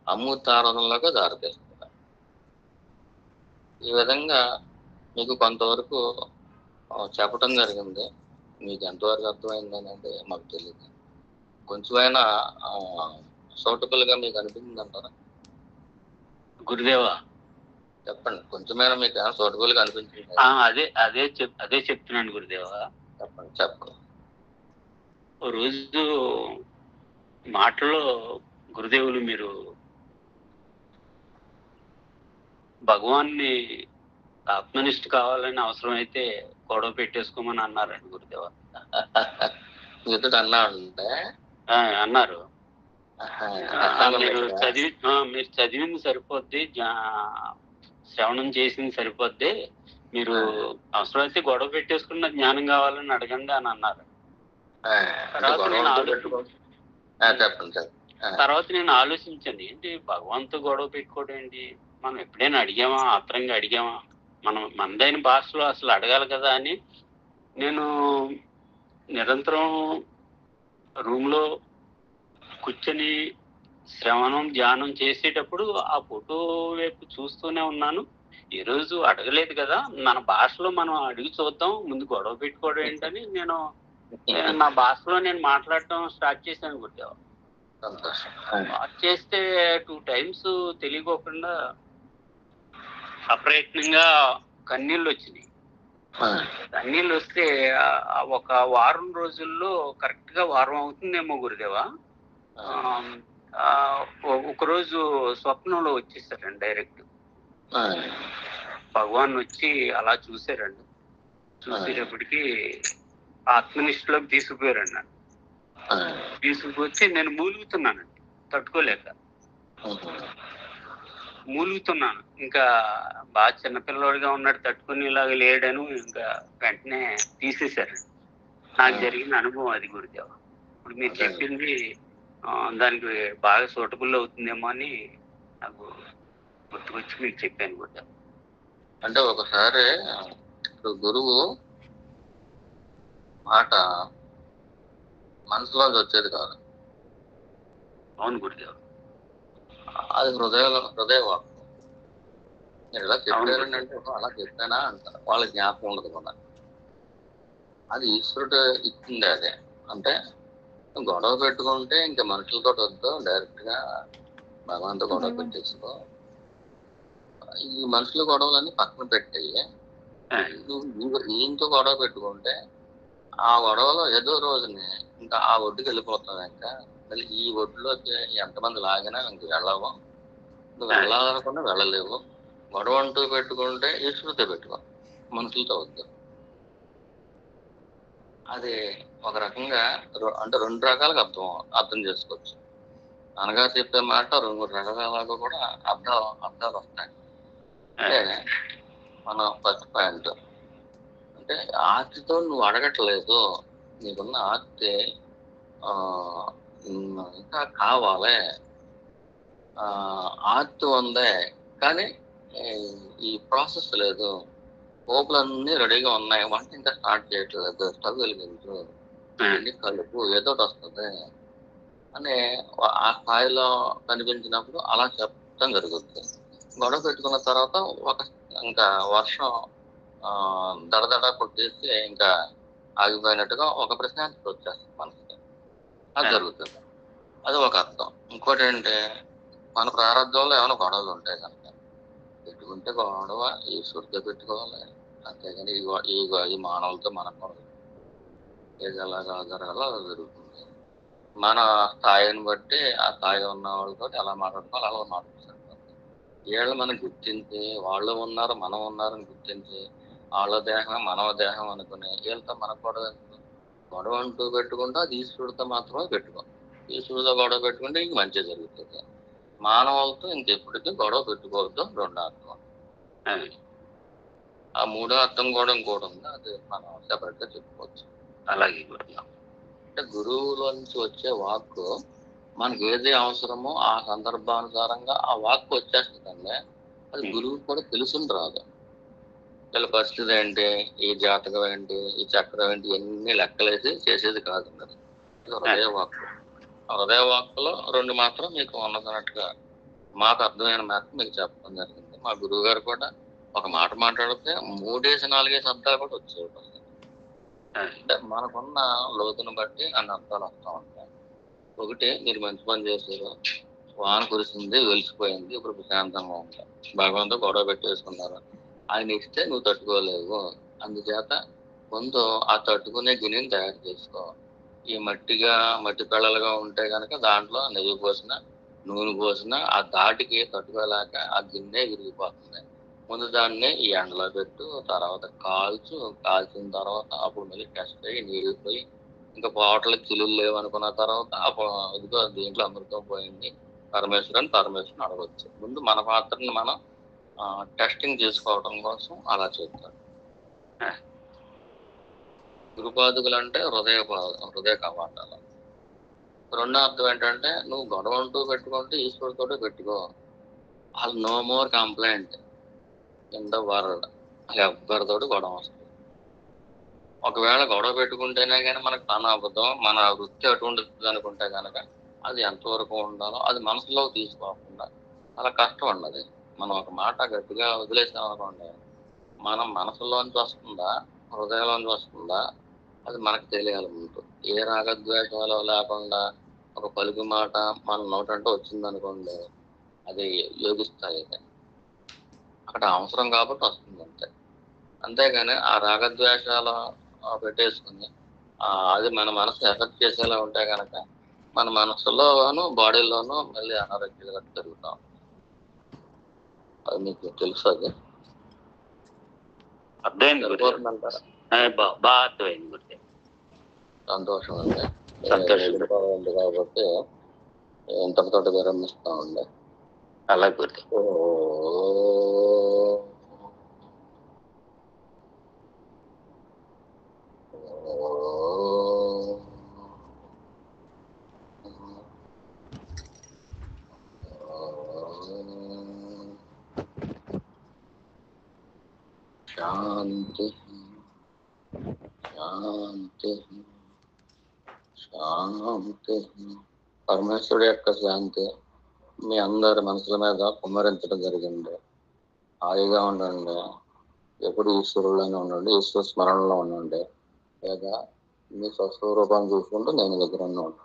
అమూర్తి ఆరాధనలోకి దారితీస్తుంది. ఈ విధంగా మీకు కొంతవరకు చెప్పడం జరిగింది. మీకు ఎంతవరకు అర్థమైంది అనేది మాకు తెలియదు. కొంచెమైనా సూటబుల్గా మీకు అనిపించింది అంటారా? గురుదేవా చెప్పండి, కొంచెమైనా మీకు సూటబుల్గా అనిపించింది? అదే చెప్తున్నాను గురుదేవా. చెప్పండి. ఓ రోజు మాటలో గురుదేవులు మీరు భగవాన్ని ఆత్మనిష్ఠ కావాలని అవసరం అయితే గొడవ పెట్టేసుకోమని అన్నారండి గురుదేవ. అన్నారు. మీరు చదివింది సరిపోద్ది, శ్రవణం చేసింది సరిపోద్ది, మీరు అవసరమైతే గొడవ పెట్టేసుకున్న జ్ఞానం కావాలని అడగండి అని అన్నారు. తర్వాత నేను ఆలోచించాను, ఏంటి భగవంతు గొడవ పెట్టుకోవడం ఏంటి, మనం ఎప్పుడైనా అడిగామా, ఆత్రంగా అడిగామా, మనం మనదైన భాషలో అసలు అడగాలి కదా అని నేను నిరంతరం రూమ్లో కూర్చొని శ్రవణం ధ్యానం చేసేటప్పుడు ఆ ఫోటో వైపు చూస్తూనే ఉన్నాను. ఈ రోజు అడగలేదు కదా, మన భాషలో మనం అడిగి చూద్దాం, ముందు గొడవ పెట్టుకోవడం ఏంటని నేను నా భాషలో నేను మాట్లాడటం స్టార్ట్ చేశాను గురుదేవ. స్టార్ట్ చేస్తే 2 times తెలియకోకుండా అప్రయత్నంగా కన్నీళ్ళు వచ్చినాయి. కన్నీళ్ళు వస్తే ఒక వారం రోజుల్లో, కరెక్ట్ గా వారం అవుతుందేమో గురుదేవా, ఒకరోజు స్వప్నంలో వచ్చేసారండి డైరెక్ట్. భగవాన్ వచ్చి అలా చూసారండి. చూసేటప్పటికి ఆత్మనిష్టలోకి తీసుకుపోయారండి. నన్ను తీసుకువచ్చి నేను మూలుగుతున్నానండి, తట్టుకోలేక మూలుగుతున్నాను. ఇంకా బాగా చిన్నపిల్లవాడిగా ఉన్నాడు, తట్టుకుని ఇలాగ లేడను. ఇంకా వెంటనే తీసేశారండి. నాకు జరిగిన అనుభవం అది గురుదేవ. ఇప్పుడు మీరు చెప్పింది దానికి బాగా సూటబుల్ అవుతుందేమో అని నాకు గుర్తుకొచ్చి మీకు చెప్పాను గురుదేవ. అంటే ఒకసారి గురువు మాట మనసులోంచి వచ్చేది కాదు. అవును గురుదేవ. అది హృదయ వాక్కు. నేను ఇలా చెప్పానంటే అలా చెప్పానా అంటారు, వాళ్ళ జ్ఞాపకం ఉండదు కూడా. అది ఈశ్వరుడు ఇచ్చింది. అదే అంటే గొడవ పెట్టుకుంటే ఇంకా మనుషులతో వద్దు, డైరెక్ట్ గా భగవంతుతో గొడవ పెట్టేసుకో. ఈ మనుషుల గొడవలన్నీ పక్కన పెట్టాయి. ఈయనతో గొడవ పెట్టుకుంటే ఆ గొడవలో ఏదో రోజుని ఇంకా ఆ ఒడ్డుకి వెళ్ళిపోతాం. ఇంకా మళ్ళీ ఈ ఒడ్డులోకి ఎంతమంది లాగినా ఇంక వెళ్ళవు, నువ్వు వెళ్ళాలనుకున్నా వెళ్ళలేవు. గొడవ అంటూ పెట్టుకుంటే ఈశ్వరుతో పెట్టుకో, మనుషులతో వద్దు. అది ఒక రకంగా అంటే 2 రకాలుగా అర్థం చేసుకోవచ్చు. అనగా చెప్పే మాట 2 రకాలుగా కూడా అర్థాలు వస్తాయి. అంటే మన ఫస్ట్ పాయింట్ అంటే ఆర్తితో నువ్వు అడగట్లేదు, నీకున్న ఆర్తి ఇంకా కావాలి. ఆర్తి ఉందే కానీ ఈ ప్రాసెస్ లేదు, పోపులన్నీ రెడీగా ఉన్నాయి, వంట ఇంకా స్టార్ట్ చేయట్లేదు, స్టవ్ వెలిగించు, అన్ని కలుపు, ఏదో వస్తుంది అని ఆ స్థాయిలో కనిపించినప్పుడు అలా చెప్పడం జరుగుతుంది. గొడవ పెట్టుకున్న తర్వాత ఇంకా వర్షం దడదడ కొట్టేసి ఇంకా ఆగిపోయినట్టుగా ఒక ప్రశాంతత వచ్చేస్తుంది మనకి. అది జరుగుతుంది. అది ఒక అర్థం. ఇంకోటి ఏంటి, మన ప్రారంభంలో ఏమైనా గొడవలు ఉంటాయి కనుక పెట్టుకుంటే గొడవ ఈశ్వరుతో పెట్టుకోవాలి. అంతేగాని ఈ మానవులతో మనకు ఏది ఎలాగా జరగాలో అలా జరుగుతుంది. మన స్థాయిని బట్టి ఆ స్థాయి ఉన్న వాళ్ళతో ఎలా మాట్లాడుకోవాలి అలా మాట్లాడుతుంది. వీళ్ళు మనం గుర్తించి వాళ్ళు ఉన్నారు మనం ఉన్నారని గుర్తించి వాళ్ళ దేహం మనవ దేహం అనుకుని వీళ్ళతో మనకు గొడవ అంటూ పెట్టుకుంటే అది ఈశ్వరుడితో మాత్రమే పెట్టుకో. ఈశ్వరుడితో గొడవ పెట్టుకుంటే ఇంక మంచిగా జరుగుతుంది. మానవులతో ఇంకెప్పటికీ గొడవ పెట్టుకోవద్దు. 2వ అర్థం. ఆ 3వ అర్థం కూడా ఇంకోటి ఉంది, అది మనం సెపరేట్ గా చెప్పుకోవచ్చు. అలాగే అంటే గురువులోంచి వచ్చే వాక్కు మనకి ఏది అవసరమో ఆ సందర్భానుసారంగా ఆ వాక్కు వచ్చేస్తుందండి. అది గురువు కూడా తెలుసుని రాదు. వీళ్ళ పరిస్థితి ఏంటి, ఈ జాతకం ఏంటి, ఈ చక్రం ఏంటి, ఇవన్నీ లెక్కలేసి చేసేది కాదు. అది హృదయ వాక్కు. హృదయ వాక్కులో 2 మాత్రం మీకు ఉన్నదన్నట్టుగా మాకు అర్థమైన మేరకు మీకు చెప్పడం జరిగింది. మా గురువు గారు కూడా ఒక మాట మాట్లాడితే 3-4 శబ్దాలు కూడా వచ్చేవి. అంటే మనకున్న లోతును బట్టి అన్ని అర్థాలు వస్తూ ఉంటాయి. ఒకటి, మీరు మంచి పని చేశారు, వాన కురిసింది, వెలిసిపోయింది, ఇప్పుడు ప్రశాంతంగా ఉంటాయి. భగవంతుడు గొడవ పెట్టేసుకున్నారు, ఆయన ఇస్తే నువ్వు తట్టుకోలేవు, అందుచేత ముందు ఆ తట్టుకునే గిన్నెని తయారు చేసుకో. ఈ మట్టి కళ్ళలుగా ఉంటే కనుక దాంట్లో నెయ్యి పోసిన నూనె పోసిన ఆ ధాటికి తట్టుకోలేక ఆ గిన్నె విరిగిపోతుంది. ముందు దాన్ని ఈ ఎండలో పెట్టు, తర్వాత కాల్చిన తర్వాత అప్పుడు మళ్ళీ టెస్ట్ అయ్యి నీళ్ళు పోయి ఇంకా బాటలకు చిల్లులు లేవనుకున్న తర్వాత ఇదిగో దీంట్లో అమృతం పోయింది పరమేశ్వరుని అడగచ్చు. ముందు మన పాత్రని మనం టెస్టింగ్ చేసుకోవడం కోసం అలా చెప్తారు. గురుపాదుకులు అంటే హృదయ కవాటాలు. 2వ అర్థం ఏంటంటే నువ్వు గొడవ అంటూ పెట్టుకుంటే ఈశ్వరుడితో పెట్టుకో. వాళ్ళు no more complaint in the world. ఎవ్వరితోటి గొడవ వస్తుంది. ఒకవేళ గొడవ పెట్టుకుంటేనే కానీ మనకు పని అవ్వదు, మన వృత్తి అటువంటిది అనుకుంటే కనుక అది ఎంతవరకు ఉండాలో అది మనసులో తీసుకోకుండా చాలా కష్టం అండి అది. మనం ఒక మాట గట్టిగా వదిలేసామనుకోండి, మనం మనసులోంచి వస్తుందా హృదయంలోంచి వస్తుందా అది మనకు తెలియాలి ముందు. ఏ రాగద్వేషాలు లేకుండా ఒక పలుకు మాట మన నోటంటూ వచ్చిందనుకోండి, అది యోగిస్తాయి. అక్కడ అవసరం కాబట్టి వస్తుంది అంతే. అంతేగాని ఆ రాగద్వేషాలు పెట్టేసుకుని అది మన మనసు ఎఫెక్ట్ చేసేలా ఉంటే కనుక మన మనసులోను బాడీలోను మళ్ళీ అనారోగ్యాలు పెరుగుతాం. అది మీకు తెలుసు. అది అర్థమైంది సరిపోతుందంటారా? బాగా అర్థమైంది గుర్తు. సంతోషం అండి. సంతోషం ఉంది కాబట్టి ఇంతటితోటి విరమిస్తామండి. అలా గుర్తు. శాంతి శాంతి శాంతి. పరమేశ్వరుడు యొక్క శాంతి మీ అందరి మనసుల మీద కుమ్మరించడం జరిగింది. హాయిగా ఉండండి. ఎప్పుడు ఈశ్వరులోనే ఉండండి, ఈశ్వర స్మరణలో ఉండండి. లేదా మీ స్వస్వరూపాన్ని చూసుకుంటూ నేను దగ్గర ఉన్నాను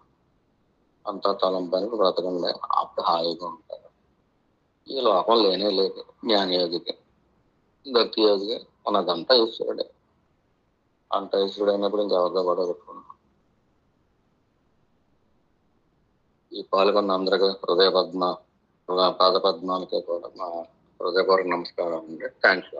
అంతా తలంపనికి బ్రతకండి. అప్పుడు హాయిగా ఉంటారు. ఈ లోకం లేనే లేదు. జ్ఞానయోగికి భక్తి యోగికి ఉన్నదంతా ఈశ్వరుడే. అంత ఈశ్వరుడు అయినప్పుడు ఇంకెవరితో కూడా పెట్టుకున్నాం. ఈ పాల్గొన్న అందరికీ పాద పద్మాలకే కూడా మా హృదయపూర్వక నమస్కారం అండి. థ్యాంక్స్.